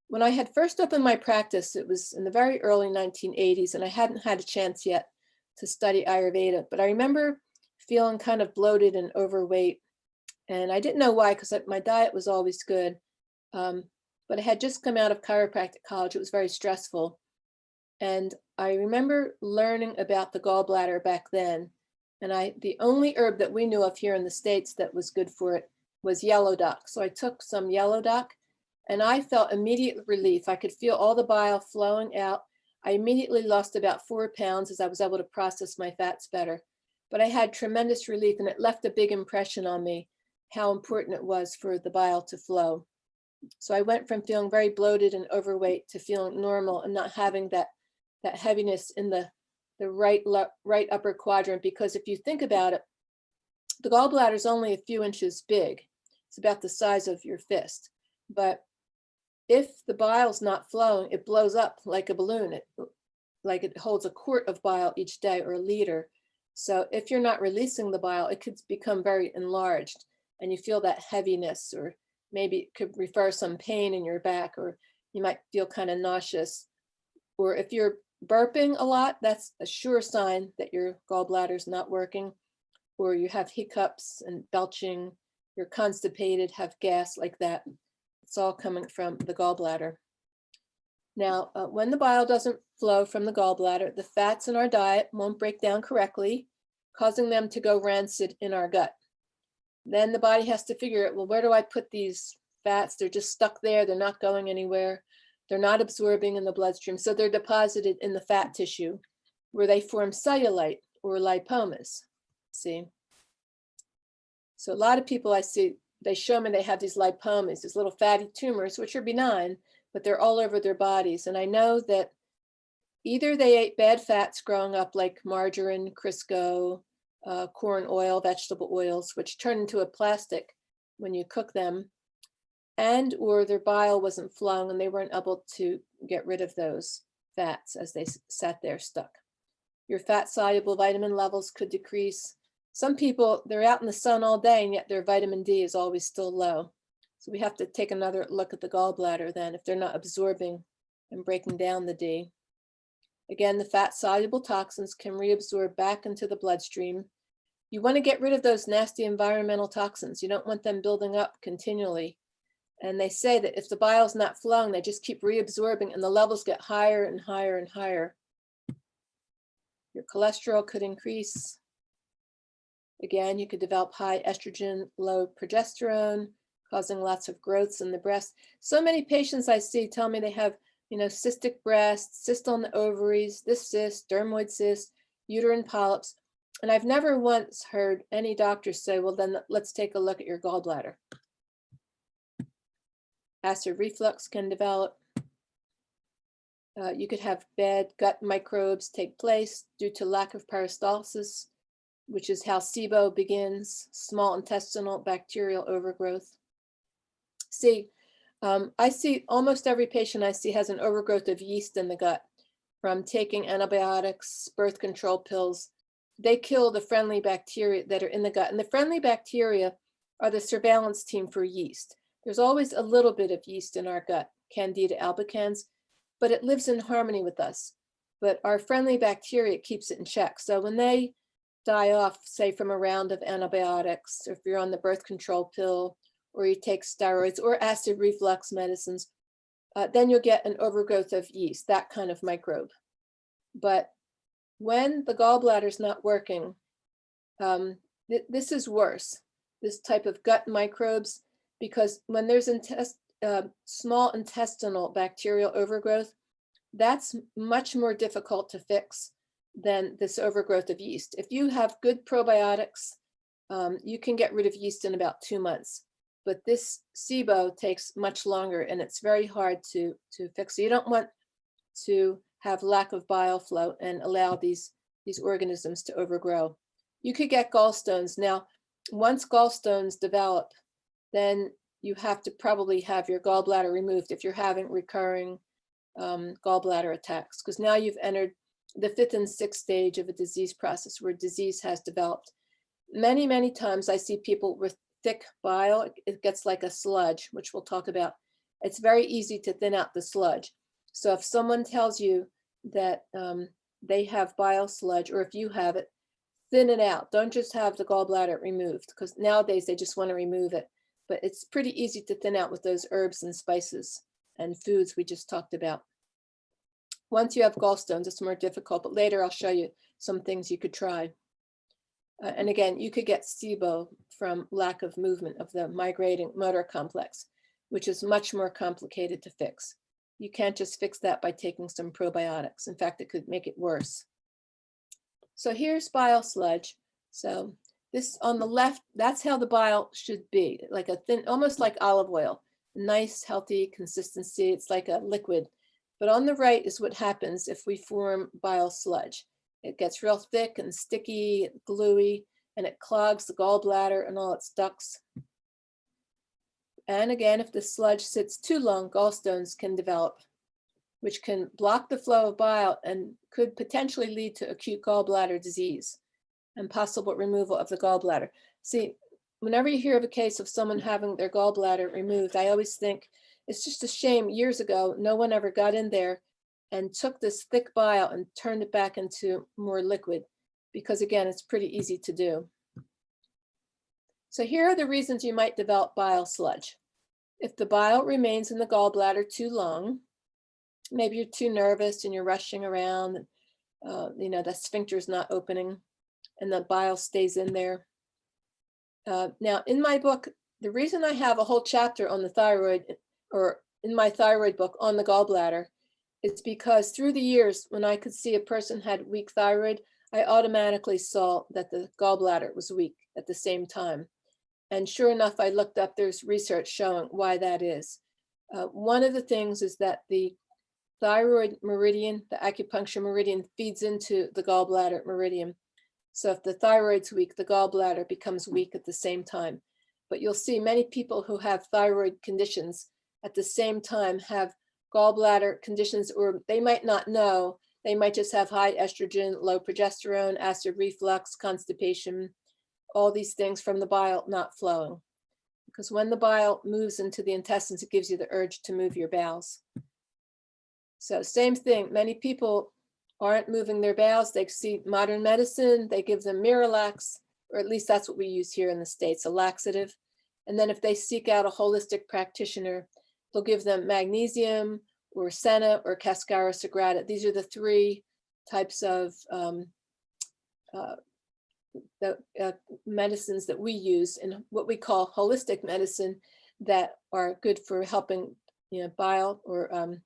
When I had first opened my practice, it was in the very early 1980s, and I hadn't had a chance yet to study Ayurveda, but I remember feeling kind of bloated and overweight. And I didn't know why, because my diet was always good. But I had just come out of chiropractic college. It was very stressful. And I remember learning about the gallbladder back then. And the only herb that we knew of here in the States that was good for it was yellow dock. So I took some yellow dock and I felt immediate relief. I could feel all the bile flowing out. I immediately lost about 4 pounds as I was able to process my fats better. But I had tremendous relief, and it left a big impression on me how important it was for the bile to flow. So I went from feeling very bloated and overweight to feeling normal and not having that heaviness in the right upper quadrant. Because if you think about it, the gallbladder is only a few inches big. It's about the size of your fist. But if the bile's not flowing, it blows up like a balloon. Like it holds a quart of bile each day, or a liter. So if you're not releasing the bile, it could become very enlarged, and you feel that heaviness, or maybe it could refer some pain in your back, or you might feel kind of nauseous. Or if you're burping a lot, that's a sure sign that your gallbladder is not working. Or you have hiccups and belching, you're constipated, have gas like that. It's all coming from the gallbladder. Now, when the bile doesn't flow from the gallbladder, the fats in our diet won't break down correctly, causing them to go rancid in our gut. Then the body has to figure out, well, where do I put these fats? They're just stuck there. They're not going anywhere. They're not absorbing in the bloodstream. So they're deposited in the fat tissue, where they form cellulite or lipomas. See? So a lot of people I see, they show me they have these lipomas, these little fatty tumors, which are benign, but they're all over their bodies. And I know that either they ate bad fats growing up, like margarine, Crisco, corn oil, vegetable oils, which turn into a plastic when you cook them, and or their bile wasn't flowing and they weren't able to get rid of those fats as they sat there stuck. Your fat-soluble vitamin levels could decrease. Some people, they're out in the sun all day, and yet their vitamin D is always still low. So we have to take another look at the gallbladder then, if they're not absorbing and breaking down the D. Again, the fat-soluble toxins can reabsorb back into the bloodstream. You want to get rid of those nasty environmental toxins. You don't want them building up continually. And they say that if the bile's not flowing, they just keep reabsorbing, and the levels get higher and higher and higher. Your cholesterol could increase. Again, you could develop high estrogen, low progesterone, causing lots of growths in the breast. So many patients I see tell me they have, cystic breasts, cyst on the ovaries, this cyst, dermoid cyst, uterine polyps. And I've never once heard any doctor say, well, then let's take a look at your gallbladder. Acid reflux can develop. You could have bad gut microbes take place due to lack of peristalsis, which is how SIBO begins, small intestinal bacterial overgrowth. See, I see almost every patient I see has an overgrowth of yeast in the gut from taking antibiotics, birth control pills. They kill the friendly bacteria that are in the gut. And the friendly bacteria are the surveillance team for yeast. There's always a little bit of yeast in our gut, Candida albicans, but it lives in harmony with us. But our friendly bacteria keeps it in check. So when they die off, say from a round of antibiotics, or if you're on the birth control pill, or you take steroids or acid reflux medicines, then you'll get an overgrowth of yeast, that kind of microbe. But when the gallbladder is not working, this is worse, this type of gut microbes, because when there's small intestinal bacterial overgrowth, that's much more difficult to fix than this overgrowth of yeast. If you have good probiotics, you can get rid of yeast in about 2 months. But this SIBO takes much longer, and it's very hard to fix. So you don't want to have lack of bile flow and allow these organisms to overgrow. You could get gallstones. Now, once gallstones develop, then you have to probably have your gallbladder removed if you're having recurring gallbladder attacks, because now you've entered the 5th and 6th stage of a disease process where disease has developed. Many, many times I see people with thick bile. It gets like a sludge, which we'll talk about. it's very easy to thin out the sludge. So if someone tells you that they have bile sludge, or if you have it, thin it out. Don't just have the gallbladder removed, because nowadays they just want to remove it. But it's pretty easy to thin out with those herbs and spices and foods we just talked about. Once you have gallstones, it's more difficult, but later I'll show you some things you could try. And again, you could get SIBO from lack of movement of the migrating motor complex, which is much more complicated to fix. You can't just fix that by taking some probiotics. In fact, it could make it worse. So here's bile sludge. So this on the left, that's how the bile should be, like a thin, almost like olive oil, nice, healthy consistency. It's like a liquid. But on the right is what happens if we form bile sludge. It gets real thick and sticky, gluey, and it clogs the gallbladder and all its ducts. And again, if the sludge sits too long, gallstones can develop, which can block the flow of bile and could potentially lead to acute gallbladder disease and possible removal of the gallbladder. See, whenever you hear of a case of someone having their gallbladder removed, I always think it's just a shame years ago, no one ever got in there and took this thick bile and turned it back into more liquid, because again, it's pretty easy to do. So here are the reasons you might develop bile sludge. If the bile remains in the gallbladder too long, maybe you're too nervous and you're rushing around, the sphincter is not opening and the bile stays in there. Now in my book, the reason I have a whole chapter on the thyroid, or in my thyroid book on the gallbladder, is because through the years, when I could see a person had weak thyroid, I automatically saw that the gallbladder was weak at the same time. And sure enough, I looked up, there's research showing why that is. One of the things is that the thyroid meridian, the acupuncture meridian, feeds into the gallbladder meridian. So if the thyroid's weak, the gallbladder becomes weak at the same time. But you'll see many people who have thyroid conditions at the same time have gallbladder conditions, or they might not know. They might just have high estrogen, low progesterone, acid reflux, constipation, all these things from the bile not flowing. Because when the bile moves into the intestines, it gives you the urge to move your bowels. So same thing, many people aren't moving their bowels. They see modern medicine, they give them Miralax, or at least that's what we use here in the States, a laxative. And then if they seek out a holistic practitioner, they'll give them magnesium or senna or cascara sagrada. These are the three types of medicines that we use in what we call holistic medicine that are good for helping bile or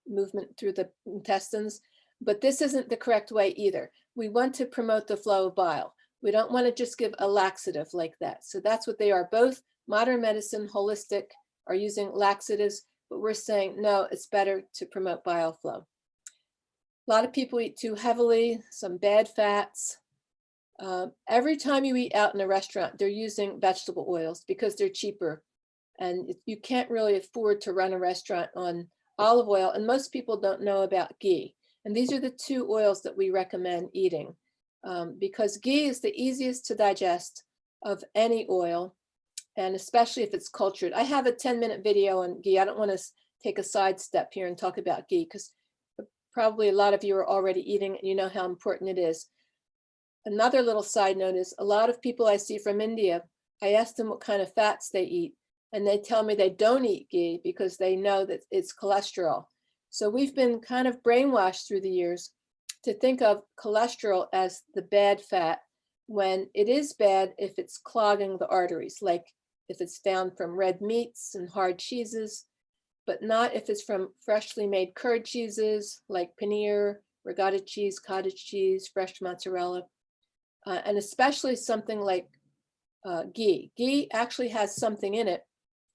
movement through the intestines. But this isn't the correct way either. We want to promote the flow of bile. We don't want to just give a laxative like that. So that's what they are. Both modern medicine, holistic, are using laxatives, but we're saying, no, it's better to promote bile flow. A lot of people eat too heavily, some bad fats. Every time you eat out in a restaurant, they're using vegetable oils because they're cheaper. And you can't really afford to run a restaurant on olive oil. And most people don't know about ghee. And these are the two oils that we recommend eating because ghee is the easiest to digest of any oil. And especially if it's cultured. I have a 10-minute video on ghee. I don't want to take a sidestep here and talk about ghee because probably a lot of you are already eating it and you know how important it is. Another little side note is a lot of people I see from India, I ask them what kind of fats they eat, and they tell me they don't eat ghee because they know that it's cholesterol. So we've been kind of brainwashed through the years to think of cholesterol as the bad fat when it is bad if it's clogging the arteries, like if it's found from red meats and hard cheeses, but not if it's from freshly made curd cheeses like paneer, regatta cheese, cottage cheese, fresh mozzarella, and especially something like ghee. Ghee actually has something in it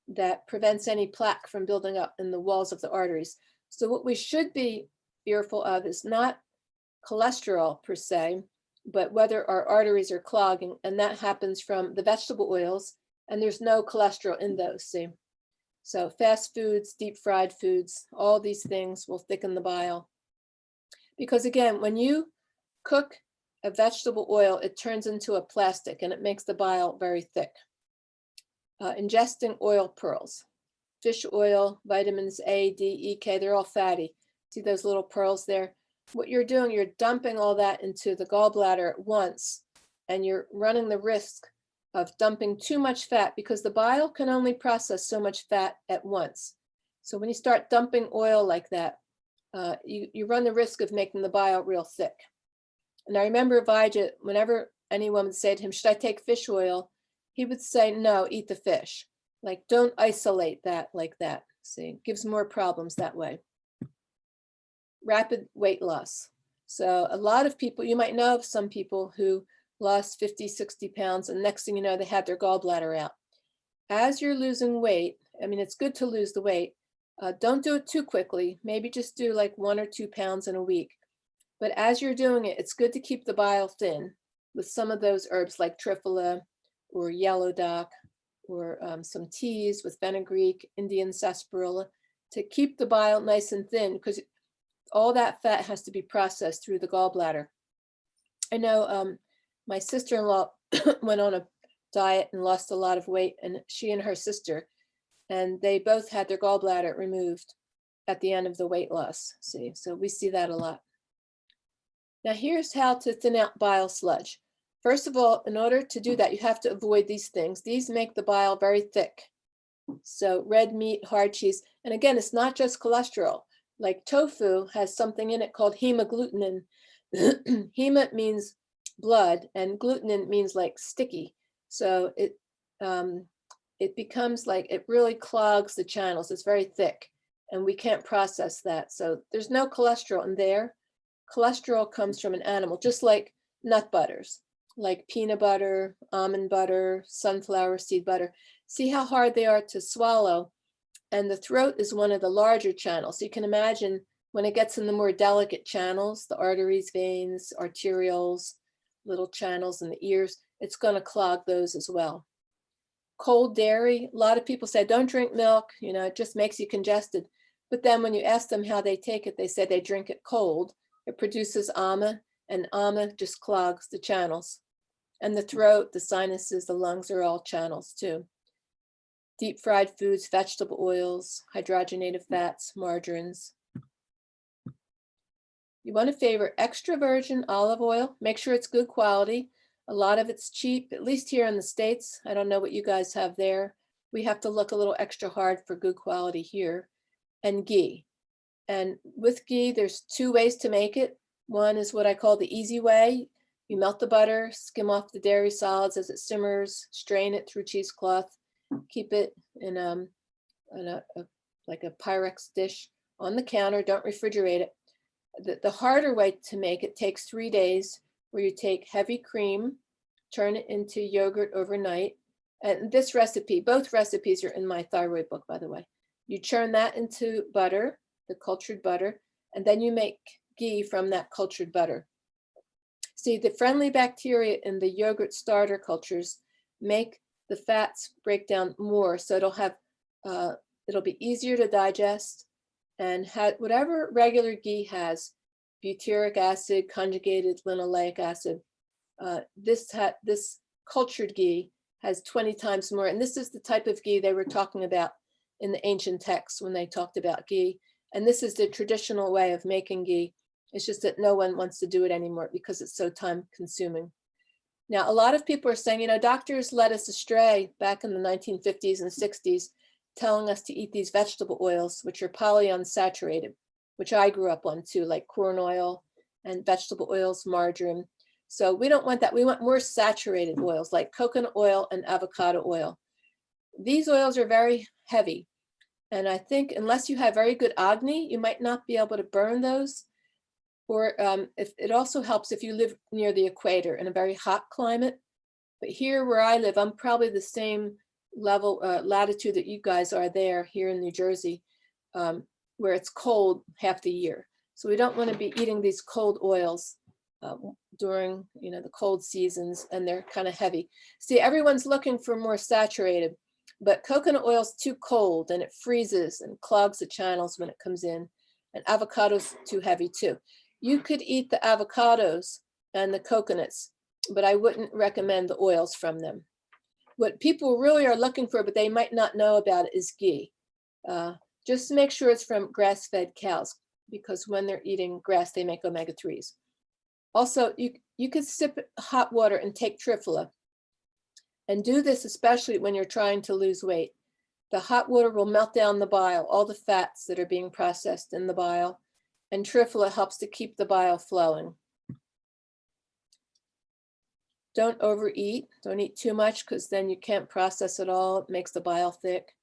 that prevents any plaque from building up in the walls of the arteries. So what we should be fearful of is not cholesterol per se, but whether our arteries are clogging, and that happens from the vegetable oils, and there's no cholesterol in those, see? So fast foods, deep fried foods, all these things will thicken the bile. Because again, when you cook a vegetable oil, it turns into a plastic and it makes the bile very thick. Ingesting oil pearls. fish oil, vitamins A, D, E, K, they're all fatty. See those little pearls there? What you're doing, you're dumping all that into the gallbladder at once, and you're running the risk of dumping too much fat because the bile can only process so much fat at once. So when you start dumping oil like that, you run the risk of making the bile real thick. And I remember Vijay, whenever anyone would say to him, should I take fish oil? He would say, no, eat the fish. Like, don't isolate that like that. See, it gives more problems that way. Rapid weight loss. So a lot of people, you might know of some people who lost 50, 60 pounds, and next thing you know, they had their gallbladder out. As you're losing weight, I mean, it's good to lose the weight. Don't do it too quickly. Maybe just do like 1 or 2 pounds in a week. But as you're doing it, it's good to keep the bile thin with some of those herbs like triphala or yellow dock or some teas with fenugreek, Indian sarsaparilla, to keep the bile nice and thin, because all that fat has to be processed through the gallbladder. I know my sister-in-law went on a diet and lost a lot of weight, and she and her sister, and they both had their gallbladder removed at the end of the weight loss. See, so we see that a lot. Now here's how to thin out bile sludge. First of all, in order to do that, you have to avoid these things. These make the bile very thick. So red meat, hard cheese, and again, it's not just cholesterol. Like tofu has something in it called hemagglutinin. Hema means blood, and glutenin means like sticky. So it becomes like, it really clogs the channels. It's very thick, and we can't process that. So there's no cholesterol in there. Cholesterol comes from an animal, just like nut butters, like peanut butter, almond butter, sunflower seed butter. See how hard they are to swallow. And the throat is one of the larger channels. So you can imagine when it gets in the more delicate channels, the arteries, veins, arterioles, little channels in the ears, it's going to clog those as well. Cold dairy, a lot of people say, don't drink milk, you know, it just makes you congested. But then when you ask them how they take it, they say they drink it cold. It produces ama, and ama just clogs the channels. And the throat, the sinuses, the lungs are all channels too. Deep fried foods, vegetable oils, hydrogenated fats, margarines. You want to favor extra virgin olive oil. Make sure it's good quality. A lot of it's cheap, at least here in the States. I don't know what you guys have there. We have to look a little extra hard for good quality here. And ghee. And with ghee, there's 2 ways to make it. One is what I call the easy way. You melt the butter, skim off the dairy solids as it simmers, strain it through cheesecloth, keep it in like a Pyrex dish on the counter. Don't refrigerate it. The harder way to make it takes 3 days, where you take heavy cream, turn it into yogurt overnight. And this recipe, both recipes are in my thyroid book, by the way. You churn that into butter, the cultured butter, and then you make ghee from that cultured butter. See, the friendly bacteria in the yogurt starter cultures make the fats break down more, so it'll be easier to digest, and whatever regular ghee has, butyric acid, conjugated linoleic acid, this cultured ghee has 20 times more. And this is the type of ghee they were talking about in the ancient texts when they talked about ghee. And this is the traditional way of making ghee. It's just that no one wants to do it anymore because it's so time consuming. Now, a lot of people are saying, you know, doctors led us astray back in the 1950s and 60s, telling us to eat these vegetable oils, which are polyunsaturated, which I grew up on too, like corn oil and vegetable oils, margarine. So we don't want that. We want more saturated oils like coconut oil and avocado oil. These oils are very heavy. And I think unless you have very good agni, you might not be able to burn those. Or if it also helps if you live near the equator in a very hot climate. But here where I live, I'm probably the same level, latitude that you guys are there here in New Jersey, where it's cold half the year. So we don't want to be eating these cold oils during, you know, the cold seasons, and they're kind of heavy. See, everyone's looking for more saturated, but coconut oil's too cold and it freezes and clogs the channels when it comes in, and avocado's too heavy too. You could eat the avocados and the coconuts, but I wouldn't recommend the oils from them. What people really are looking for, but they might not know about it, is ghee. Just to make sure it's from grass-fed cows, because when they're eating grass, they make omega-3s. Also, you could sip hot water and take triphala. And do this especially when you're trying to lose weight. The hot water will melt down the bile, all the fats that are being processed in the bile, and triphala helps to keep the bile flowing. Don't overeat. Don't eat too much, because then you can't process it all. It makes the bile thick.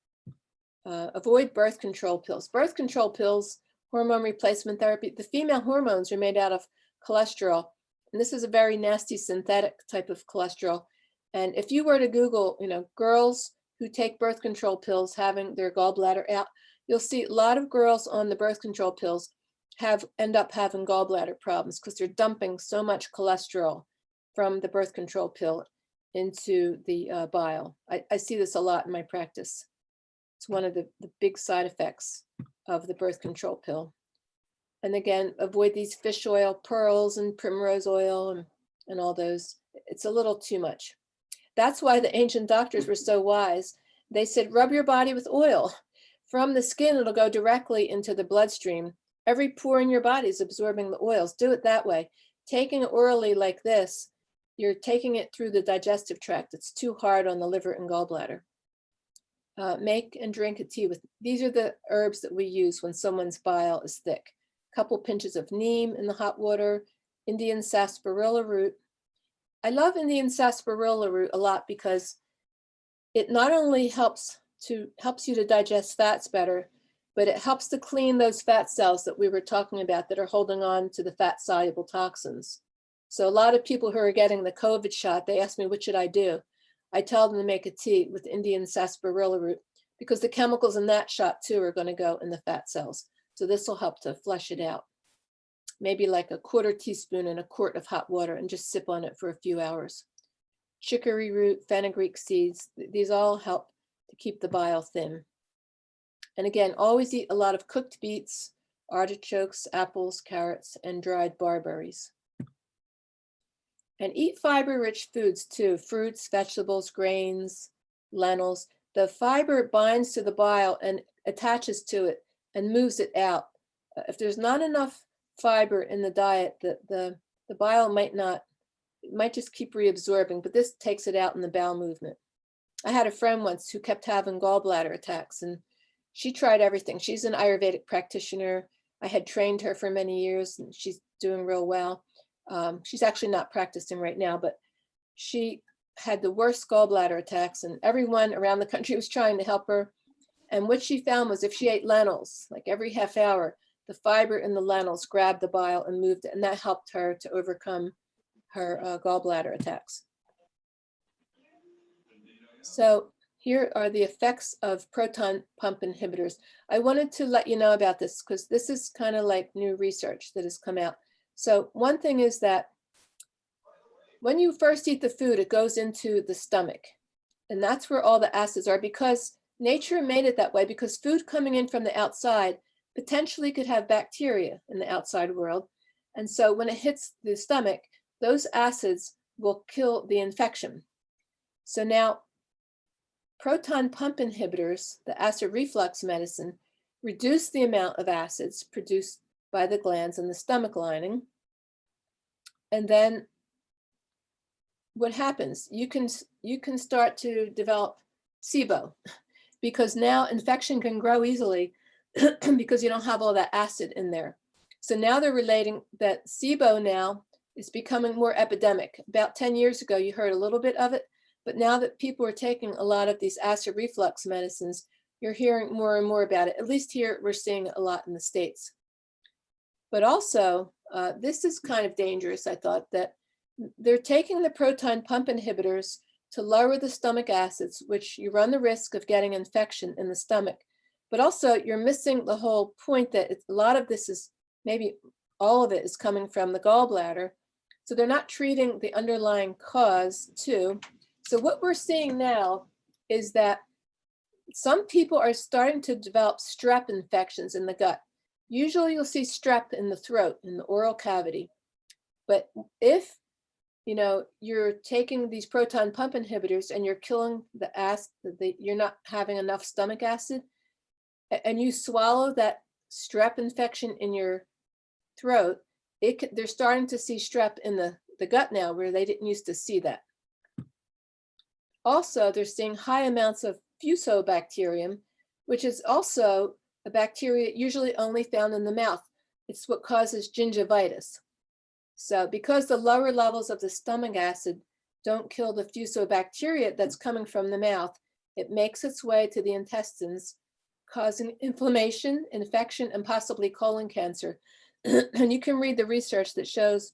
Avoid birth control pills. Birth control pills, hormone replacement therapy, the female hormones are made out of cholesterol. And this is a very nasty synthetic type of cholesterol. And if you were to Google, girls who take birth control pills having their gallbladder out, you'll see a lot of girls on the birth control pills end up having gallbladder problems because they're dumping so much cholesterol from the birth control pill into the bile. I see this a lot in my practice. It's one of the big side effects of the birth control pill. And again, avoid these fish oil, pearls and primrose oil and all those. It's a little too much. That's why the ancient doctors were so wise. They said, rub your body with oil. From the skin, it'll go directly into the bloodstream. Every pore in your body is absorbing the oils. Do it that way. Taking it orally like this, you're taking it through the digestive tract. It's too hard on the liver and gallbladder. Make and drink a tea with, these are the herbs that we use when someone's bile is thick. A couple pinches of neem in the hot water, Indian sarsaparilla root. I love Indian sarsaparilla root a lot because it not only helps you to digest fats better, but it helps to clean those fat cells that we were talking about that are holding on to the fat-soluble toxins. So a lot of people who are getting the COVID shot, they ask me, what should I do? I tell them to make a tea with Indian sarsaparilla root because the chemicals in that shot too are going to go in the fat cells. So this will help to flush it out. Maybe like a quarter teaspoon in a quart of hot water and just sip on it for a few hours. Chicory root, fenugreek seeds, these all help to keep the bile thin. And again, always eat a lot of cooked beets, artichokes, apples, carrots, and dried barberries. And eat fiber-rich foods too, fruits, vegetables, grains, lentils. The fiber binds to the bile and attaches to it and moves it out. If there's not enough fiber in the diet, the bile might just keep reabsorbing, but this takes it out in the bowel movement. I had a friend once who kept having gallbladder attacks, and she tried everything. She's an Ayurvedic practitioner. I had trained her for many years, and she's doing real well. She's actually not practicing right now, but she had the worst gallbladder attacks, and everyone around the country was trying to help her. And what she found was if she ate lentils, like every half hour, the fiber in the lentils grabbed the bile and moved it, and that helped her to overcome her gallbladder attacks. So here are the effects of proton pump inhibitors. I wanted to let you know about this because this is kind of like new research that has come out. So one thing is that when you first eat the food, it goes into the stomach, and that's where all the acids are because nature made it that way, because food coming in from the outside potentially could have bacteria in the outside world. And so when it hits the stomach, those acids will kill the infection. So now proton pump inhibitors, the acid reflux medicine, reduce the amount of acids produced by the glands in the stomach lining. And then what happens? You can start to develop SIBO because now infection can grow easily because you don't have all that acid in there. So now they're relating that SIBO now is becoming more epidemic. About 10 years ago, you heard a little bit of it, but now that people are taking a lot of these acid reflux medicines, you're hearing more and more about it. At least here, we're seeing it a lot in the States. But also, this is kind of dangerous, I thought, that they're taking the proton pump inhibitors to lower the stomach acids, which you run the risk of getting infection in the stomach. But also, you're missing the whole point that a lot of this is, maybe all of it is coming from the gallbladder. So they're not treating the underlying cause too. So what we're seeing now is that some people are starting to develop strep infections in the gut. Usually you'll see strep in the throat, in the oral cavity. But if you're taking these proton pump inhibitors and you're killing the acid, you're not having enough stomach acid, and you swallow that strep infection in your throat, they're starting to see strep in the gut now, where they didn't used to see that. Also, they're seeing high amounts of fusobacterium, which is also a bacteria usually only found in the mouth. It's what causes gingivitis. So because the lower levels of the stomach acid don't kill the fusobacteria that's coming from the mouth, it makes its way to the intestines, causing inflammation, infection, and possibly colon cancer. And you can read the research that shows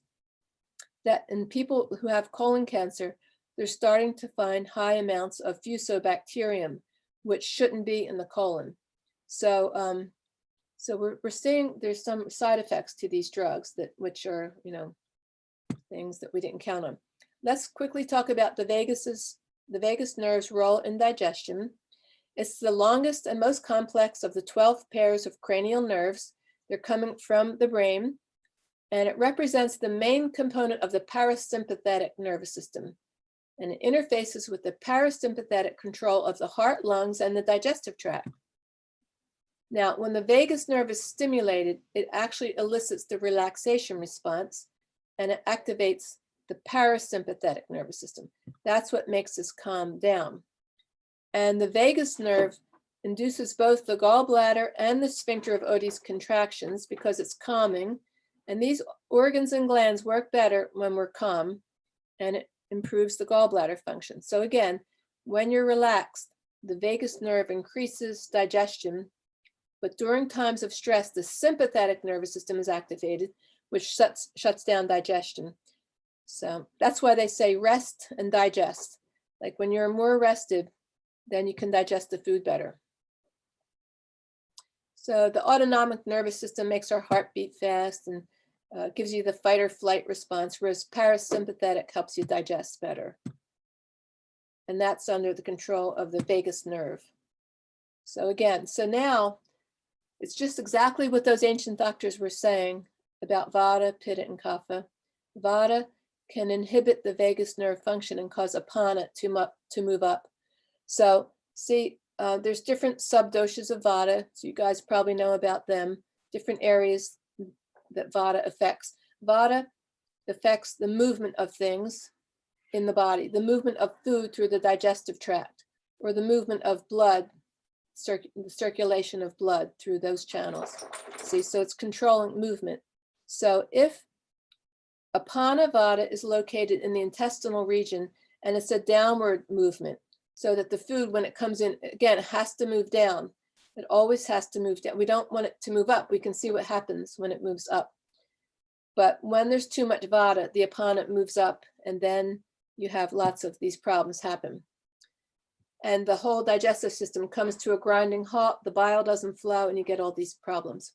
that in people who have colon cancer, they're starting to find high amounts of fusobacterium, which shouldn't be in the colon. So, we're seeing there's some side effects to these drugs which are, things that we didn't count on. Let's quickly talk about the vagus nerve's role in digestion. It's the longest and most complex of the 12 pairs of cranial nerves. They're coming from the brain, and it represents the main component of the parasympathetic nervous system. And it interfaces with the parasympathetic control of the heart, lungs, and the digestive tract. Now, when the vagus nerve is stimulated, it actually elicits the relaxation response, and it activates the parasympathetic nervous system. That's what makes us calm down. And the vagus nerve induces both the gallbladder and the sphincter of Oddi's contractions because it's calming. And these organs and glands work better when we're calm, and it improves the gallbladder function. So again, when you're relaxed, the vagus nerve increases digestion, but during times of stress, the sympathetic nervous system is activated, which shuts down digestion. So that's why they say rest and digest. Like when you're more rested, then you can digest the food better. So the autonomic nervous system makes our heart beat fast and gives you the fight or flight response, whereas parasympathetic helps you digest better. And that's under the control of the vagus nerve. So again, so now it's just exactly what those ancient doctors were saying about Vata, Pitta, and Kapha. Vata can inhibit the vagus nerve function and cause Apana to move up. So see, there's different subdoshas of Vata, so you guys probably know about them, different areas that Vata affects. Vata affects the movement of things in the body, the movement of food through the digestive tract, or the movement of blood, the circulation of blood through those channels. See, so it's controlling movement. So if Apana Vata is located in the intestinal region and it's a downward movement, so that the food, when it comes in, again, it has to move down. It always has to move down. We don't want it to move up. We can see what happens when it moves up. But when there's too much Vata, the Apana moves up, and then you have lots of these problems happen. And the whole digestive system comes to a grinding halt, the bile doesn't flow, and you get all these problems.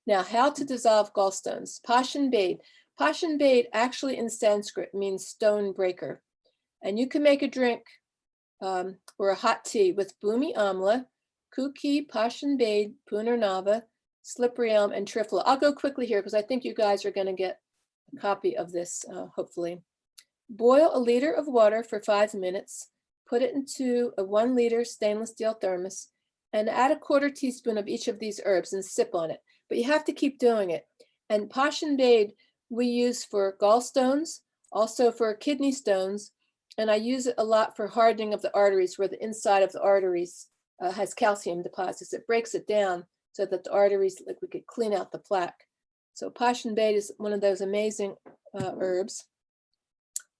Now, how to dissolve gallstones? Pashan Bade. Pashan Bade actually in Sanskrit means stone breaker. And you can make a drink or a hot tea with Bhumi Amla, Kuki, Pashan Bade, Punarnava, Slippery Elm, and Trifle. I'll go quickly here because I think you guys are going to get a copy of this, hopefully. Boil a liter of water for 5 minutes. Put it into a 1 liter stainless steel thermos and add a 1/4 teaspoon of each of these herbs and sip on it. But you have to keep doing it. And Pashan Bade we use for gallstones, also for kidney stones, and I use it a lot for hardening of the arteries where the inside of the arteries has calcium deposits. It breaks it down so that the arteries, like we could clean out the plaque. So Pashan Bade is one of those amazing herbs.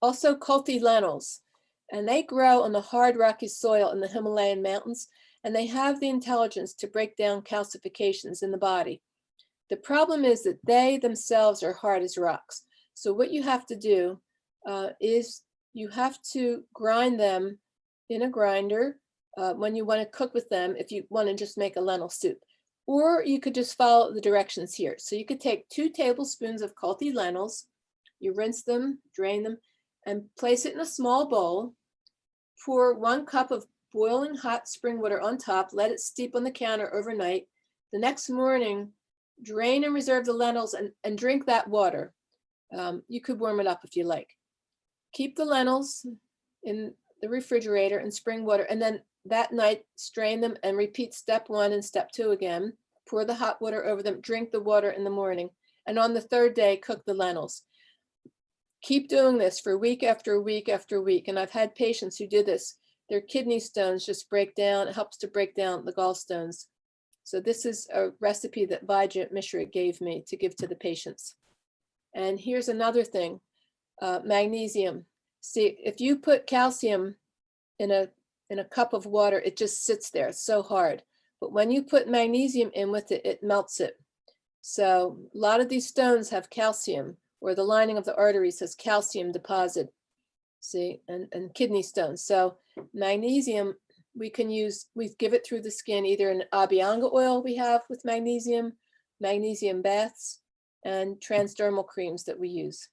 Also culti lentils. And they grow on the hard rocky soil in the Himalayan mountains, and they have the intelligence to break down calcifications in the body. The problem is that they themselves are hard as rocks. So what you have to do is you have to grind them in a grinder when you want to cook with them, if you want to just make a lentil soup. Or you could just follow the directions here. So you could take 2 tablespoons of culti lentils, you rinse them, drain them, and place it in a small bowl. Pour 1 cup of boiling hot spring water on top, let it steep on the counter overnight. The next morning, drain and reserve the lentils and drink that water. You could warm it up if you like. Keep the lentils in the refrigerator in spring water, and then that night, strain them and repeat step 1 and step 2 again. Pour the hot water over them, drink the water in the morning. And on the 3rd day, cook the lentils. Keep doing this for week after week after week. And I've had patients who do this. Their kidney stones just break down. It helps to break down the gallstones. So this is a recipe that Vijay Mishra gave me to give to the patients. And here's another thing, magnesium. See, if you put calcium in a cup of water, it just sits there. It's so hard. But when you put magnesium in with it, it melts it. So a lot of these stones have calcium, or the lining of the arteries has calcium deposit. See, and kidney stones. So magnesium, we can use, we give it through the skin, either in abhyanga oil we have with magnesium baths, and transdermal creams that we use.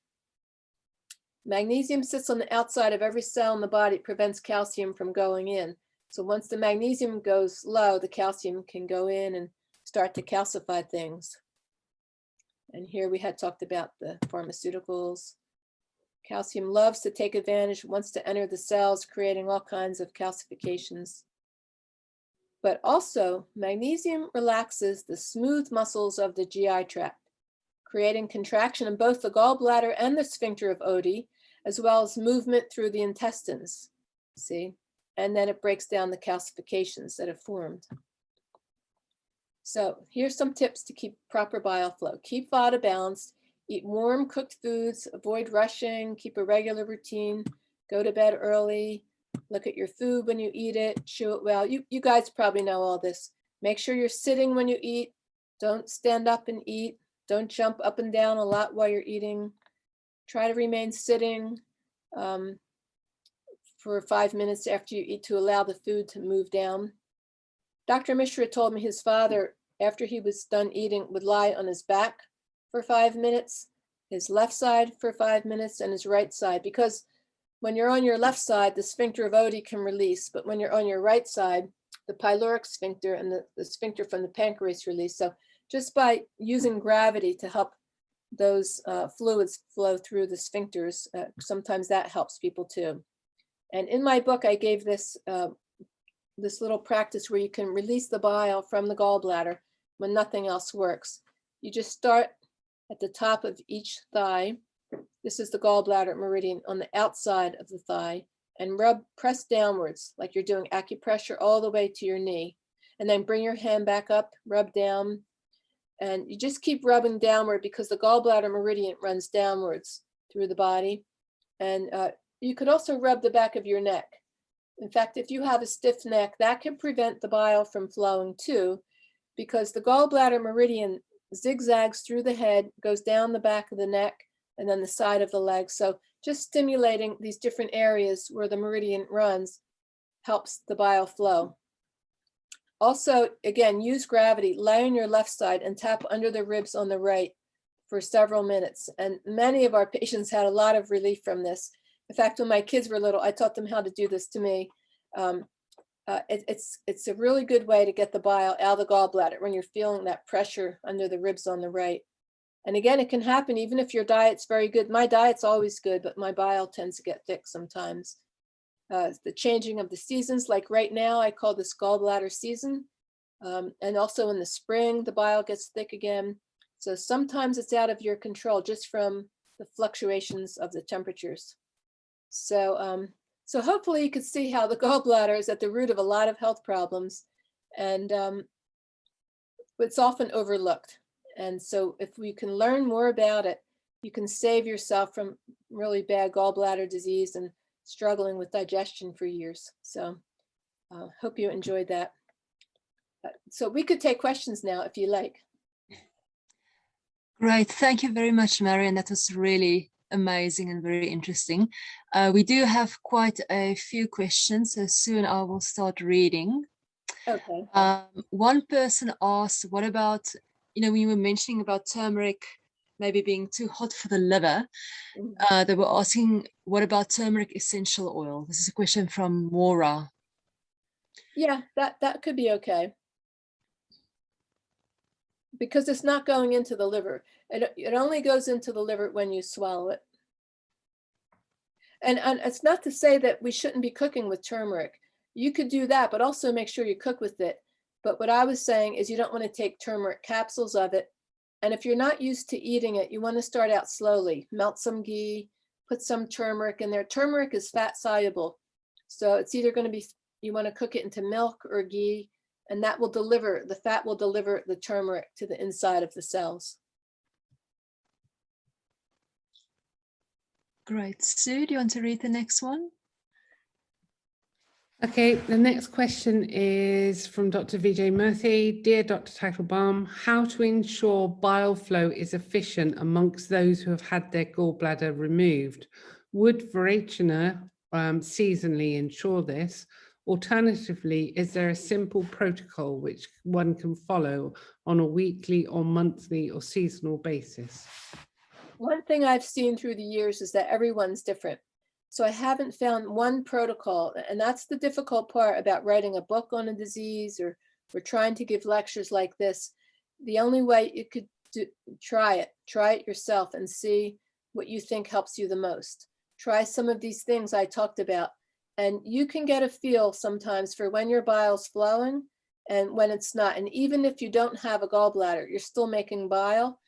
Magnesium sits on the outside of every cell in the body. It prevents calcium from going in. So once the magnesium goes low, the calcium can go in and start to calcify things. And here we had talked about the pharmaceuticals. Calcium loves to take advantage, wants to enter the cells, creating all kinds of calcifications. But also, magnesium relaxes the smooth muscles of the GI tract, creating contraction in both the gallbladder and the sphincter of Oddi, as well as movement through the intestines. See? And then it breaks down the calcifications that have formed. So here's some tips to keep proper bile flow. Keep Vata balanced, eat warm cooked foods, avoid rushing, keep a regular routine, go to bed early, look at your food when you eat it, chew it well. You guys probably know all this. Make sure you're sitting when you eat. Don't stand up and eat. Don't jump up and down a lot while you're eating. Try to remain sitting for 5 minutes after you eat to allow the food to move down. Dr. Mishra told me his father, after he was done eating, would lie on his back for 5 minutes, his left side for 5 minutes, and his right side. Because when you're on your left side, the sphincter of Oddi can release, but when you're on your right side, the pyloric sphincter and the sphincter from the pancreas release. So just by using gravity to help those fluids flow through the sphincters, sometimes that helps people too. And in my book, I gave this this little practice where you can release the bile from the gallbladder when nothing else works. You just start at the top of each thigh. This is the gallbladder meridian on the outside of the thigh, and press downwards like you're doing acupressure all the way to your knee. And then bring your hand back up, rub down, and you just keep rubbing downward because the gallbladder meridian runs downwards through the body. And you could also rub the back of your neck. In fact, if you have a stiff neck, that can prevent the bile from flowing too, because the gallbladder meridian zigzags through the head, goes down the back of the neck, and then the side of the leg. So just stimulating these different areas where the meridian runs helps the bile flow. Also, again, use gravity, lay on your left side and tap under the ribs on the right for several minutes. And many of our patients had a lot of relief from this. In fact, when my kids were little, I taught them how to do this to me. It's a really good way to get the bile out of the gallbladder when you're feeling that pressure under the ribs on the right. And again, it can happen even if your diet's very good. My diet's always good, but my bile tends to get thick sometimes. The changing of the seasons, like right now, I call this gallbladder season. And also in the spring, the bile gets thick again. So sometimes it's out of your control just from the fluctuations of the temperatures. So, so hopefully you can see how the gallbladder is at the root of a lot of health problems, and it's often overlooked. And so if we can learn more about it, you can save yourself from really bad gallbladder disease and struggling with digestion for years. So hope you enjoyed that. So we could take questions now if you like. Great. Thank you very much, Marianne. That was really amazing and very interesting. We do have quite a few questions, so soon I will start reading. Okay. One person asked, what about, when you were mentioning about turmeric maybe being too hot for the liver, they were asking, what about turmeric essential oil? This is a question from Maura. Yeah, that could be okay. Because it's not going into the liver. It only goes into the liver when you swallow it. And it's not to say that we shouldn't be cooking with turmeric. You could do that, but also make sure you cook with it. But what I was saying is you don't want to take turmeric capsules of it. And if you're not used to eating it, you want to start out slowly. Melt some ghee, put some turmeric in there. Turmeric is fat soluble. So it's either going to be, you want to cook it into milk or ghee, and that will deliver, the fat will deliver the turmeric to the inside of the cells. Great. Sue, do you want to read the next one? Okay, the next question is from Dr. Vijay Murthy. Dear Dr. Teitelbaum, how to ensure bile flow is efficient amongst those who have had their gallbladder removed? Would Virachana seasonally ensure this? Alternatively, is there a simple protocol which one can follow on a weekly or monthly or seasonal basis? One thing I've seen through the years is that everyone's different. So I haven't found one protocol, and that's the difficult part about writing a book on a disease or trying to give lectures like this. The only way you could try it yourself and see what you think helps you the most. Try some of these things I talked about, and you can get a feel sometimes for when your bile's flowing and when it's not. And even if you don't have a gallbladder, you're still making bile.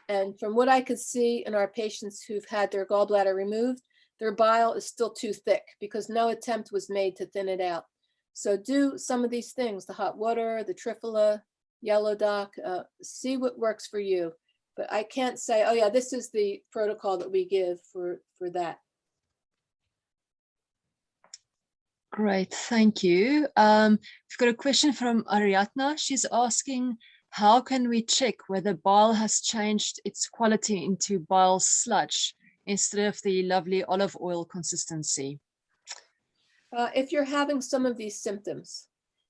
And from what I could see in our patients who've had their gallbladder removed, their bile is still too thick because no attempt was made to thin it out. So do some of these things, the hot water, the triphala, yellow dock, see what works for you. But I can't say, oh yeah, this is the protocol that we give for that. Great, thank you. We've got a question from Ariadna. She's asking, how can we check whether bile has changed its quality into bile sludge instead of the lovely olive oil consistency? If you're having some of these symptoms,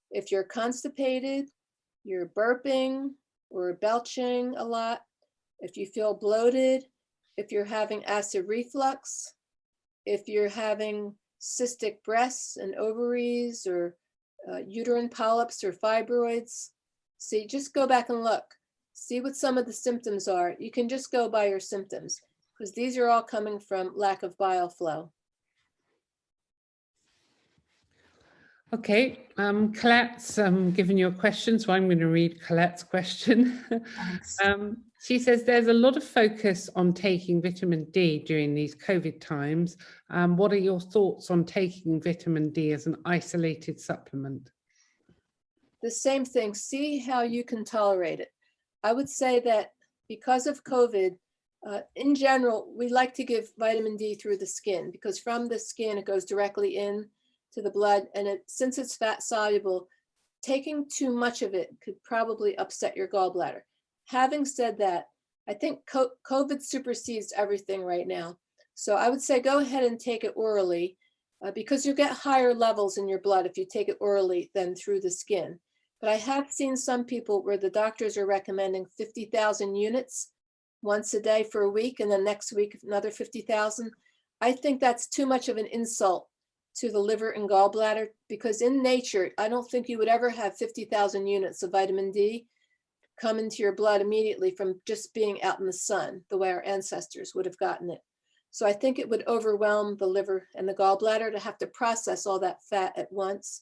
if you're constipated, you're burping or belching a lot, if you feel bloated, if you're having acid reflux, if you're having cystic breasts and ovaries or uterine polyps or fibroids, see, just go back and look. See what some of the symptoms are. You can just go by your symptoms because these are all coming from lack of bile flow. Okay, Colette's given you a question, so I'm going to read Colette's question. Thanks. She says there's a lot of focus on taking vitamin D during these COVID times. What are your thoughts on taking vitamin D as an isolated supplement? The same thing, see how you can tolerate it. I would say that because of COVID, in general, we like to give vitamin D through the skin because from the skin, it goes directly in to the blood. And since it's fat soluble, taking too much of it could probably upset your gallbladder. Having said that, I think COVID supersedes everything right now. So I would say go ahead and take it orally because you get higher levels in your blood if you take it orally than through the skin. But I have seen some people where the doctors are recommending 50,000 units once a day for a week, and then next week another 50,000. I think that's too much of an insult to the liver and gallbladder because in nature, I don't think you would ever have 50,000 units of vitamin D come into your blood immediately from just being out in the sun, the way our ancestors would have gotten it. So I think it would overwhelm the liver and the gallbladder to have to process all that fat at once.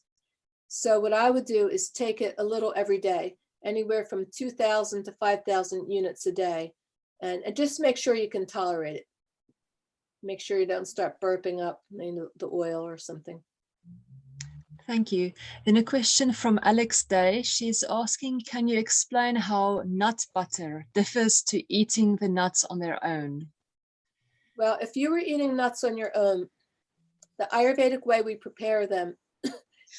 So what I would do is take it a little every day, anywhere from 2,000 to 5,000 units a day, and just make sure you can tolerate it. Make sure you don't start burping up the oil or something. Thank you. Then a question from Alex Day. She's asking, can you explain how nut butter differs to eating the nuts on their own? Well, if you were eating nuts on your own, the Ayurvedic way we prepare them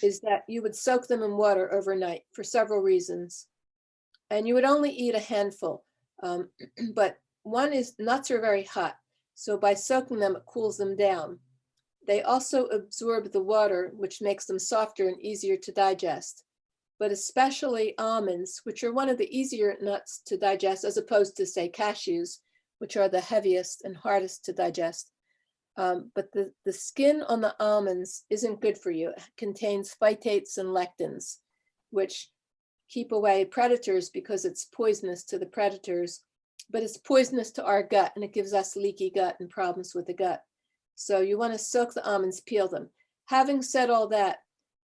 is that you would soak them in water overnight for several reasons. And you would only eat a handful. But one is nuts are very hot. So by soaking them, it cools them down. They also absorb the water, which makes them softer and easier to digest. But especially almonds, which are one of the easier nuts to digest, as opposed to, say, cashews, which are the heaviest and hardest to digest. But the skin on the almonds isn't good for you. It contains phytates and lectins, which keep away predators because it's poisonous to the predators, but it's poisonous to our gut and it gives us leaky gut and problems with the gut. So you want to soak the almonds, peel them. Having said all that,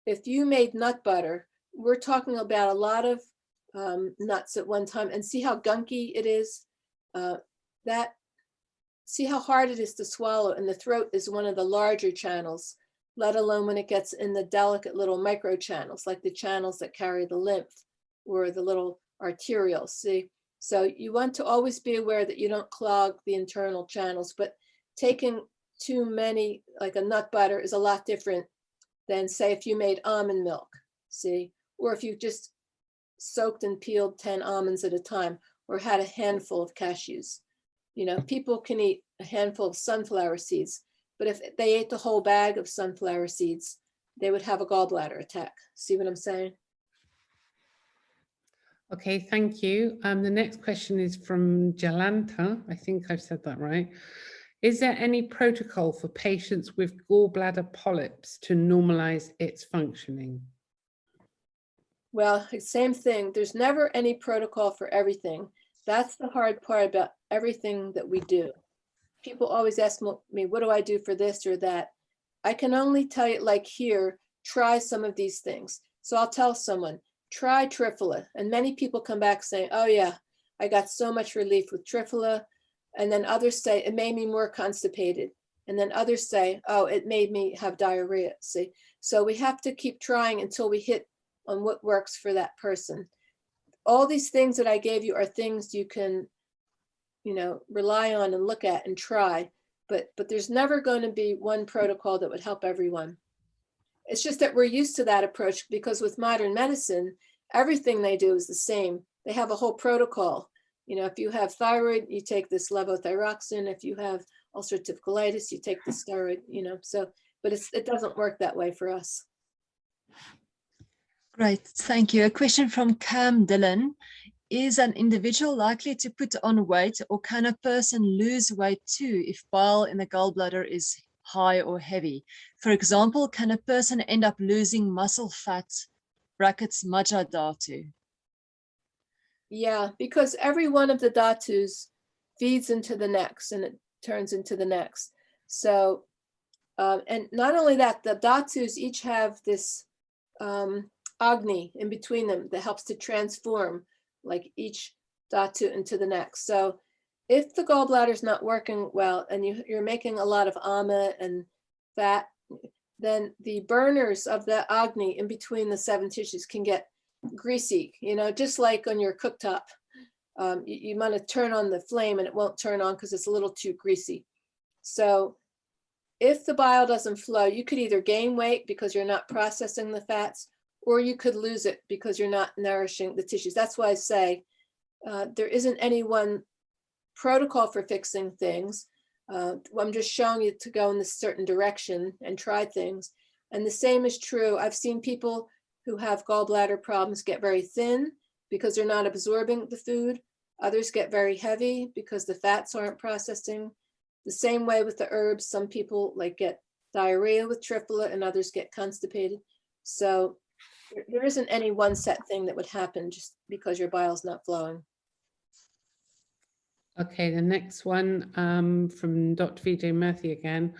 if you made nut butter, we're talking about a lot of nuts at one time, and see how gunky it is. See how hard it is to swallow, and the throat is one of the larger channels, let alone when it gets in the delicate little micro channels, like the channels that carry the lymph or the little arterioles. See, so you want to always be aware that you don't clog the internal channels, but taking too many, like a nut butter, is a lot different than, say, if you made almond milk, see, or if you just soaked and peeled 10 almonds at a time, or had a handful of cashews. You know, people can eat a handful of sunflower seeds, but if they ate the whole bag of sunflower seeds, they would have a gallbladder attack. See what I'm saying? Okay, thank you. The next question is from Jalanta. I think I've said that right. Is there any protocol for patients with gallbladder polyps to normalize its functioning? Well, same thing. There's never any protocol for everything. That's the hard part about everything that we do. People always ask me, what do I do for this or that? I can only tell you, like here, try some of these things. So I'll tell someone, try triphala. And many people come back saying, oh yeah, I got so much relief with triphala. And then others say, it made me more constipated. And then others say, oh, it made me have diarrhea. See, so we have to keep trying until we hit on what works for that person. All these things that I gave you are things you can, you know, rely on and look at and try, but there's never going to be one protocol that would help everyone. It's just that we're used to that approach because with modern medicine, everything they do is the same. They have a whole protocol. You know, if you have thyroid, you take this levothyroxine. If you have ulcerative colitis, you take the steroid, you know, so, but it doesn't work that way for us. Great, thank you. A question from Cam Dillon. Is an individual likely to put on weight, or can a person lose weight too if bile in the gallbladder is high or heavy? For example, can a person end up losing muscle fat, brackets Majja dhatu? Yeah, because every one of the dhatus feeds into the next and it turns into the next. So, and not only that, the dhatus each have this agni in between them that helps to transform like each dhatu into the next. So if the gallbladder is not working well and you're making a lot of ama and fat, then the burners of the agni in between the 7 tissues can get greasy, you know, just like on your cooktop. You want to turn on the flame and it won't turn on because it's a little too greasy. So if the bile doesn't flow, you could either gain weight because you're not processing the fats, or you could lose it because you're not nourishing the tissues. That's why I say there isn't any one protocol for fixing things. I'm just showing you to go in this certain direction and try things. And the same is true. I've seen people who have gallbladder problems get very thin because they're not absorbing the food. Others get very heavy because the fats aren't processing. The same way with the herbs, some people like get diarrhea with triphala and others get constipated. So there isn't any one set thing that would happen just because your bile is not flowing. Okay, the next one from Dr. Vijay Murthy again.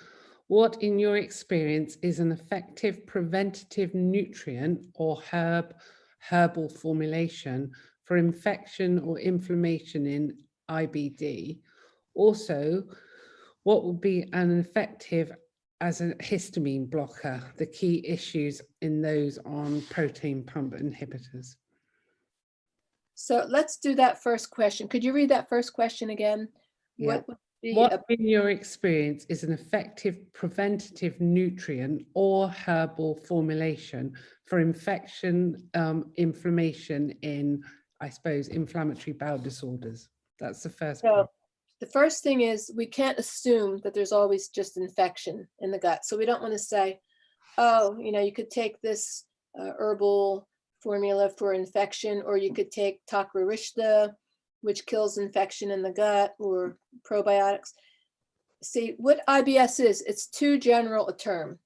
What, in your experience, is an effective preventative nutrient or herbal formulation for infection or inflammation in IBD? Also, what would be an effective as a histamine blocker, the key issues in those on protein pump inhibitors? So let's do that first question. Could you read that first question again? Yeah. What would be What, in your experience, is an effective preventative nutrient or herbal formulation for infection, inflammation in, I suppose, inflammatory bowel disorders? That's the first part. The first thing is we can't assume that there's always just infection in the gut. So we don't want to say, oh, you know, you could take this herbal formula for infection, or you could take takrarishta, which kills infection in the gut, or probiotics. See, what IBS is, it's too general a term.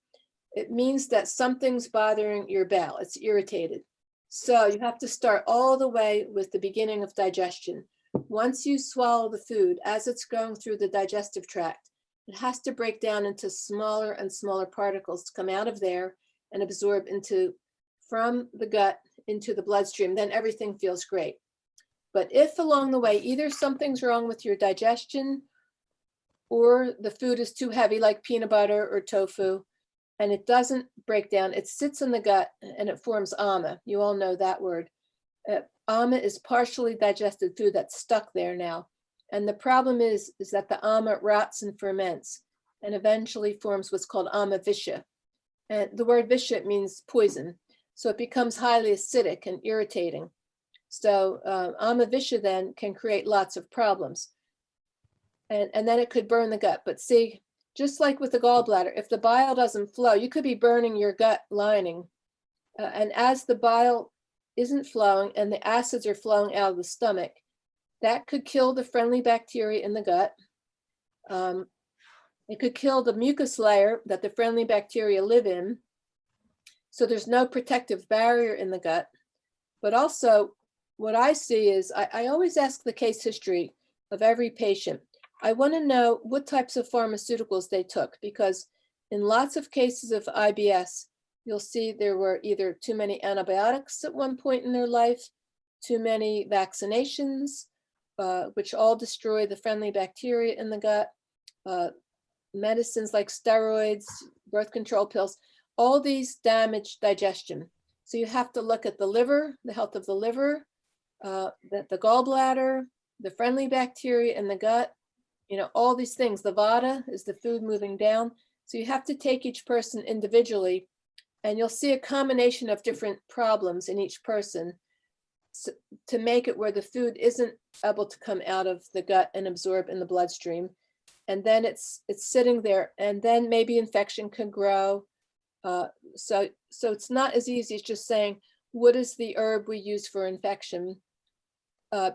It means that something's bothering your bowel, it's irritated. So you have to start all the way with the beginning of digestion. Once you swallow the food, as it's going through the digestive tract, it has to break down into smaller and smaller particles to come out of there and absorb from the gut into the bloodstream, then everything feels great. But if along the way, either something's wrong with your digestion or the food is too heavy, like peanut butter or tofu, and it doesn't break down, it sits in the gut and it forms ama. You all know that word. Ama is partially digested food that's stuck there now. And the problem is that the ama rots and ferments and eventually forms what's called ama visha. And the word visha means poison. So it becomes highly acidic and irritating. So ama visha then can create lots of problems. And then it could burn the gut. But see, just like with the gallbladder, if the bile doesn't flow, you could be burning your gut lining. And as the bile isn't flowing and the acids are flowing out of the stomach, that could kill the friendly bacteria in the gut. It could kill the mucus layer that the friendly bacteria live in. So there's no protective barrier in the gut. But also, what I see is I always ask the case history of every patient. I want to know what types of pharmaceuticals they took, because in lots of cases of IBS, you'll see there were either too many antibiotics at one point in their life, too many vaccinations, which all destroy the friendly bacteria in the gut, medicines like steroids, birth control pills, all these damage digestion. So you have to look at the liver, the health of the liver, the gallbladder, the friendly bacteria in the gut, all these things. The vata is the food moving down. So you have to take each person individually, and you'll see a combination of different problems in each person to make it where the food isn't able to come out of the gut and absorb in the bloodstream. And then it's sitting there, and then maybe infection can grow. So it's not as easy as just saying, what is the herb we use for infection?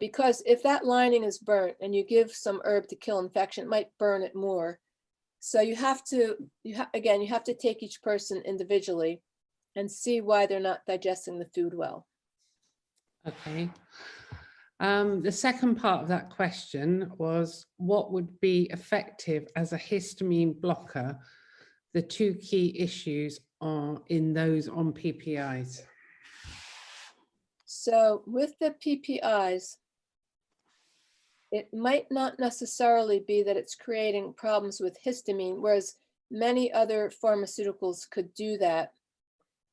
Because if that lining is burnt and you give some herb to kill infection, it might burn it more. So you have to take each person individually and see why they're not digesting the food well. Okay. The second part of that question was, what would be effective as a histamine blocker? The two key issues are in those on PPIs. So with the PPIs, it might not necessarily be that it's creating problems with histamine, whereas many other pharmaceuticals could do that.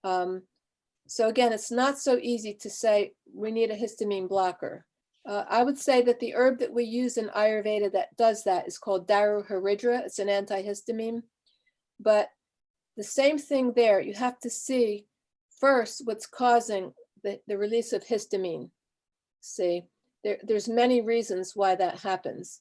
So again, it's not so easy to say we need a histamine blocker. I would say that the herb that we use in Ayurveda that does that is called Daru Haridra. It's an antihistamine. But the same thing there, you have to see first what's causing the release of histamine. See, there's many reasons why that happens.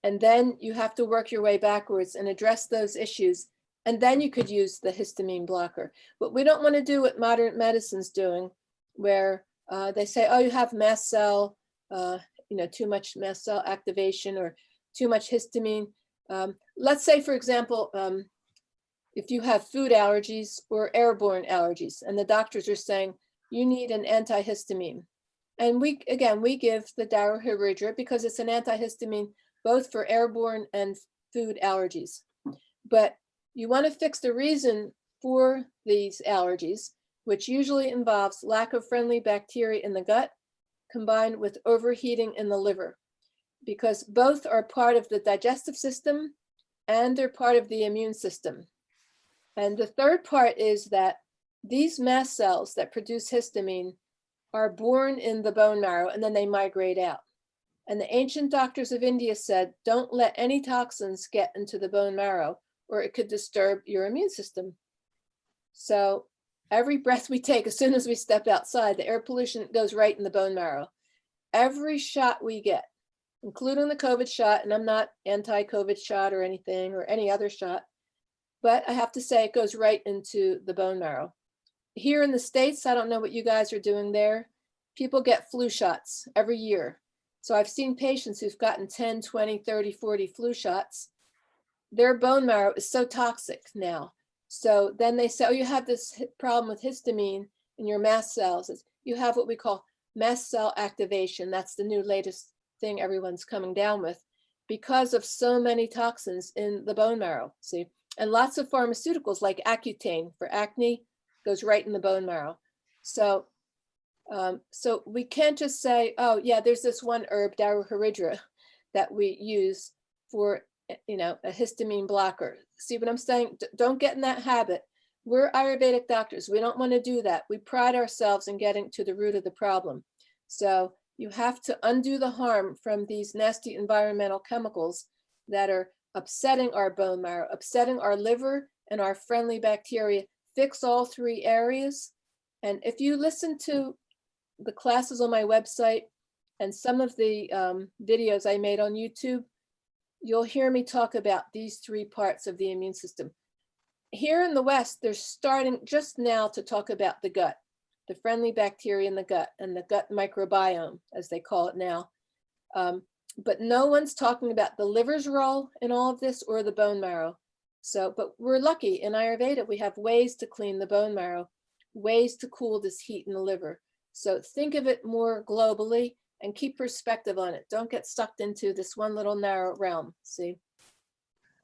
And then you have to work your way backwards and address those issues. And then you could use the histamine blocker. But we don't want to do what modern medicine's doing, where they say, oh, you have mast cell, too much mast cell activation or too much histamine. Let's say, for example, if you have food allergies or airborne allergies, and the doctors are saying you need an antihistamine. And we give the Daru Haridra because it's an antihistamine both for airborne and food allergies. But you want to fix the reason for these allergies, which usually involves lack of friendly bacteria in the gut combined with overheating in the liver, because both are part of the digestive system and they're part of the immune system. And the third part is that these mast cells that produce histamine are born in the bone marrow and then they migrate out. And the ancient doctors of India said, don't let any toxins get into the bone marrow or it could disturb your immune system. So every breath we take, as soon as we step outside, the air pollution goes right in the bone marrow. Every shot we get, including the COVID shot, and I'm not anti-COVID shot or anything or any other shot, but I have to say it goes right into the bone marrow. Here in the States, I don't know what you guys are doing there. People get flu shots every year. So I've seen patients who've gotten 10, 20, 30, 40 flu shots. Their bone marrow is so toxic now. So then they say, oh, you have this problem with histamine in your mast cells. You have what we call mast cell activation. That's the new latest thing everyone's coming down with because of so many toxins in the bone marrow, see? And lots of pharmaceuticals like Accutane for acne, goes right in the bone marrow. So, so we can't just say, oh yeah, there's this one herb, Daruharidra, that we use for, you know, a histamine blocker. See what I'm saying? Don't get in that habit. We're Ayurvedic doctors. We don't want to do that. We pride ourselves in getting to the root of the problem. So you have to undo the harm from these nasty environmental chemicals that are upsetting our bone marrow, upsetting our liver and our friendly bacteria. Fix all three areas. And if you listen to the classes on my website and some of the videos I made on YouTube, you'll hear me talk about these three parts of the immune system. Here in the West, they're starting just now to talk about the gut, the friendly bacteria in the gut and the gut microbiome, as they call it now. But no one's talking about the liver's role in all of this or the bone marrow. So, but we're lucky in Ayurveda, we have ways to clean the bone marrow, ways to cool this heat in the liver. So think of it more globally and keep perspective on it. Don't get sucked into this one little narrow realm, see?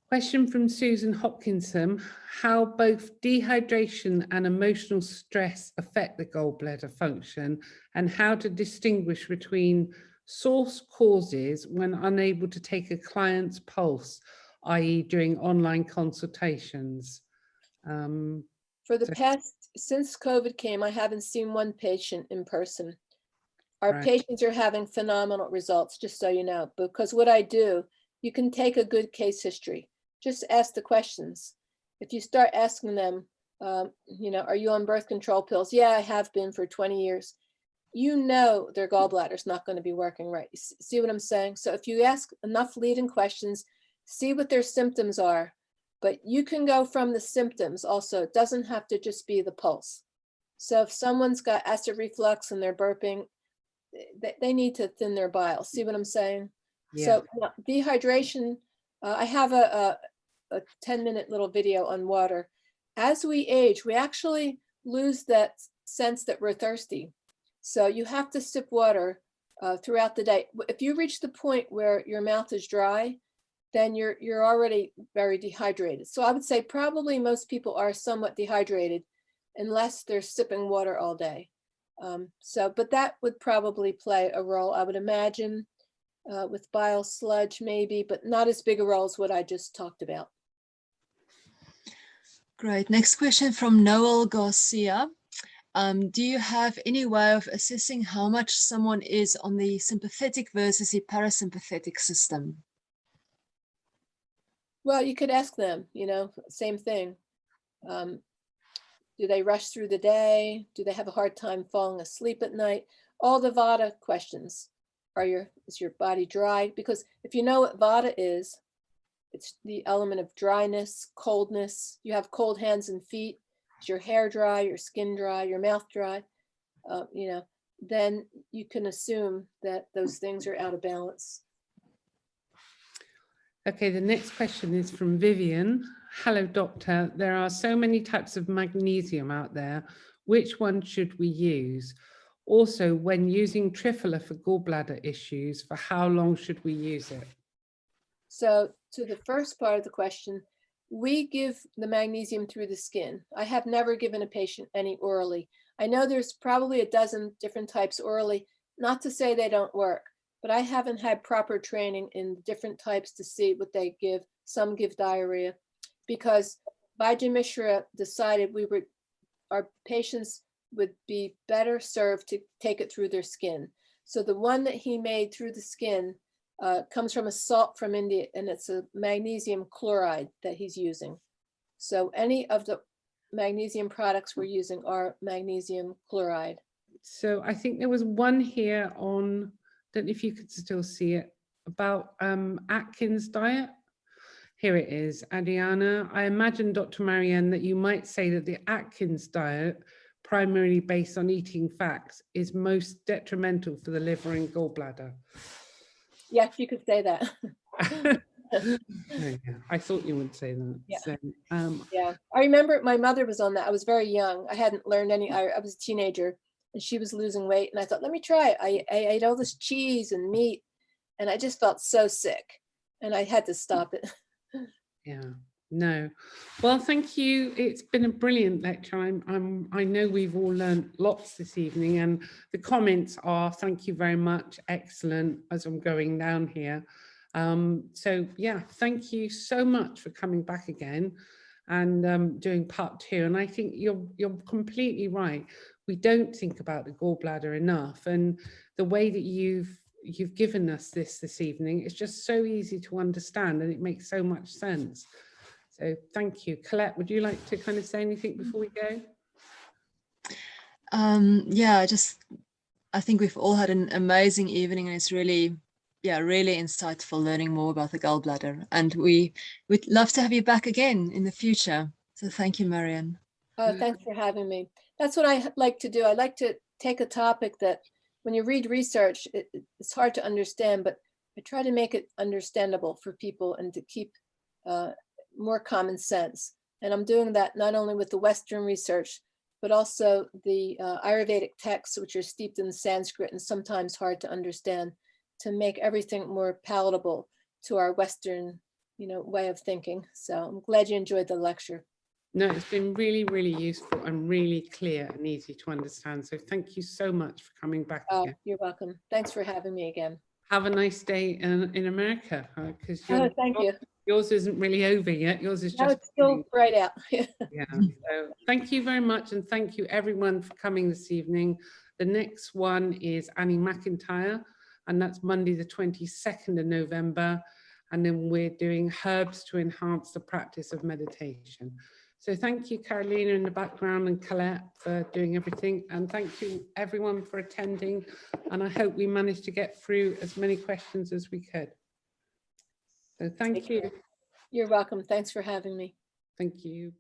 Question from Susan Hopkinson: how both dehydration and emotional stress affect the gallbladder function, and how to distinguish between source causes when unable to take a client's pulse, i.e. during online consultations. For the past, since COVID came, I haven't seen one patient in person. Our Right. patients are having phenomenal results, just so you know, because what I do, you can take a good case history. Just ask the questions. If you start asking them, you know, are you on birth control pills? Yeah, I have been for 20 years. You know their gallbladder's not going to be working right. See what I'm saying? So if you ask enough leading questions, see what their symptoms are. But you can go from the symptoms also. It doesn't have to just be the pulse. So if someone's got acid reflux and they're burping, they need to thin their bile. See what I'm saying? Yeah. So dehydration, I have a 10-minute little video on water. As we age, we actually lose that sense that we're thirsty. So you have to sip water throughout the day. If you reach the point where your mouth is dry, then you're already very dehydrated. So I would say probably most people are somewhat dehydrated unless they're sipping water all day. But that would probably play a role, I would imagine, with bile sludge maybe, but not as big a role as what I just talked about. Great. Next question from Noel Garcia. Do you have any way of assessing how much someone is on the sympathetic versus the parasympathetic system? Well, you could ask them, you know, same thing. Do they rush through the day? Do they have a hard time falling asleep at night? All the Vata questions. Is your body dry? Because if you know what Vata is, it's the element of dryness, coldness. You have cold hands and feet. Is your hair dry, your skin dry, your mouth dry? You know, then you can assume that those things are out of balance. Okay, the next question is from Vivian. Hello, doctor. There are so many types of magnesium out there. Which one should we use? Also, when using Triphala for gallbladder issues, for how long should we use it? So to the first part of the question, we give the magnesium through the skin. I have never given a patient any orally. I know there's probably a dozen different types orally, not to say they don't work, but I haven't had proper training in different types to see what they give. Some give diarrhea because Vijay Mishra decided our patients would be better served to take it through their skin. So the one that he made through the skin comes from a salt from India, and it's a magnesium chloride that he's using. So any of the magnesium products we're using are magnesium chloride. So I think there was one here on, don't know if you could still see it, about Atkins diet. Here it is, Adriana. I imagine, Dr. Marianne, that you might say that the Atkins diet, primarily based on eating fats, is most detrimental for the liver and gallbladder. Yes, you could say that. I thought you would say that. Yeah. So, yeah, I remember my mother was on that. I was very young. I hadn't learned any. I was a teenager, and she was losing weight, and I thought, let me try it. I ate all this cheese and meat, and I just felt so sick, and I had to stop it. yeah. No. Well, thank you. It's been a brilliant lecture. I know we've all learned lots this evening, and the comments are thank you very much, excellent, as I'm going down here. So yeah, thank you so much for coming back again and doing part 2. And I think you're completely right. We don't think about the gallbladder enough, and the way that you've given us this evening, it's just so easy to understand, and it makes so much sense. So thank you. Colette, would you like to kind of say anything before we go? Yeah, I think we've all had an amazing evening, and it's really, yeah, really insightful learning more about the gallbladder. And we'd love to have you back again in the future. So thank you, Marianne. Thanks for having me. That's what I like to do. I like to take a topic that when you read research, it's hard to understand, but I try to make it understandable for people and to keep more common sense. And I'm doing that not only with the Western research, but also the Ayurvedic texts, which are steeped in Sanskrit and sometimes hard to understand, to make everything more palatable to our Western, way of thinking. So I'm glad you enjoyed the lecture. No, it's been really, really useful and really clear and easy to understand. So thank you so much for coming back again. You're welcome. Thanks for having me again. Have a nice day in America, because thank you. Yours isn't really over yet. Yours is just it's still right out. Yeah. So thank you very much, and thank you everyone for coming this evening. The next one is Annie McIntyre, and that's Monday the 22nd of November. And then we're doing herbs to enhance the practice of meditation. So thank you, Carolina, in the background, and Colette for doing everything. And thank you everyone for attending. And I hope we managed to get through as many questions as we could. So thank you. You're welcome. Thanks for having me. Thank you.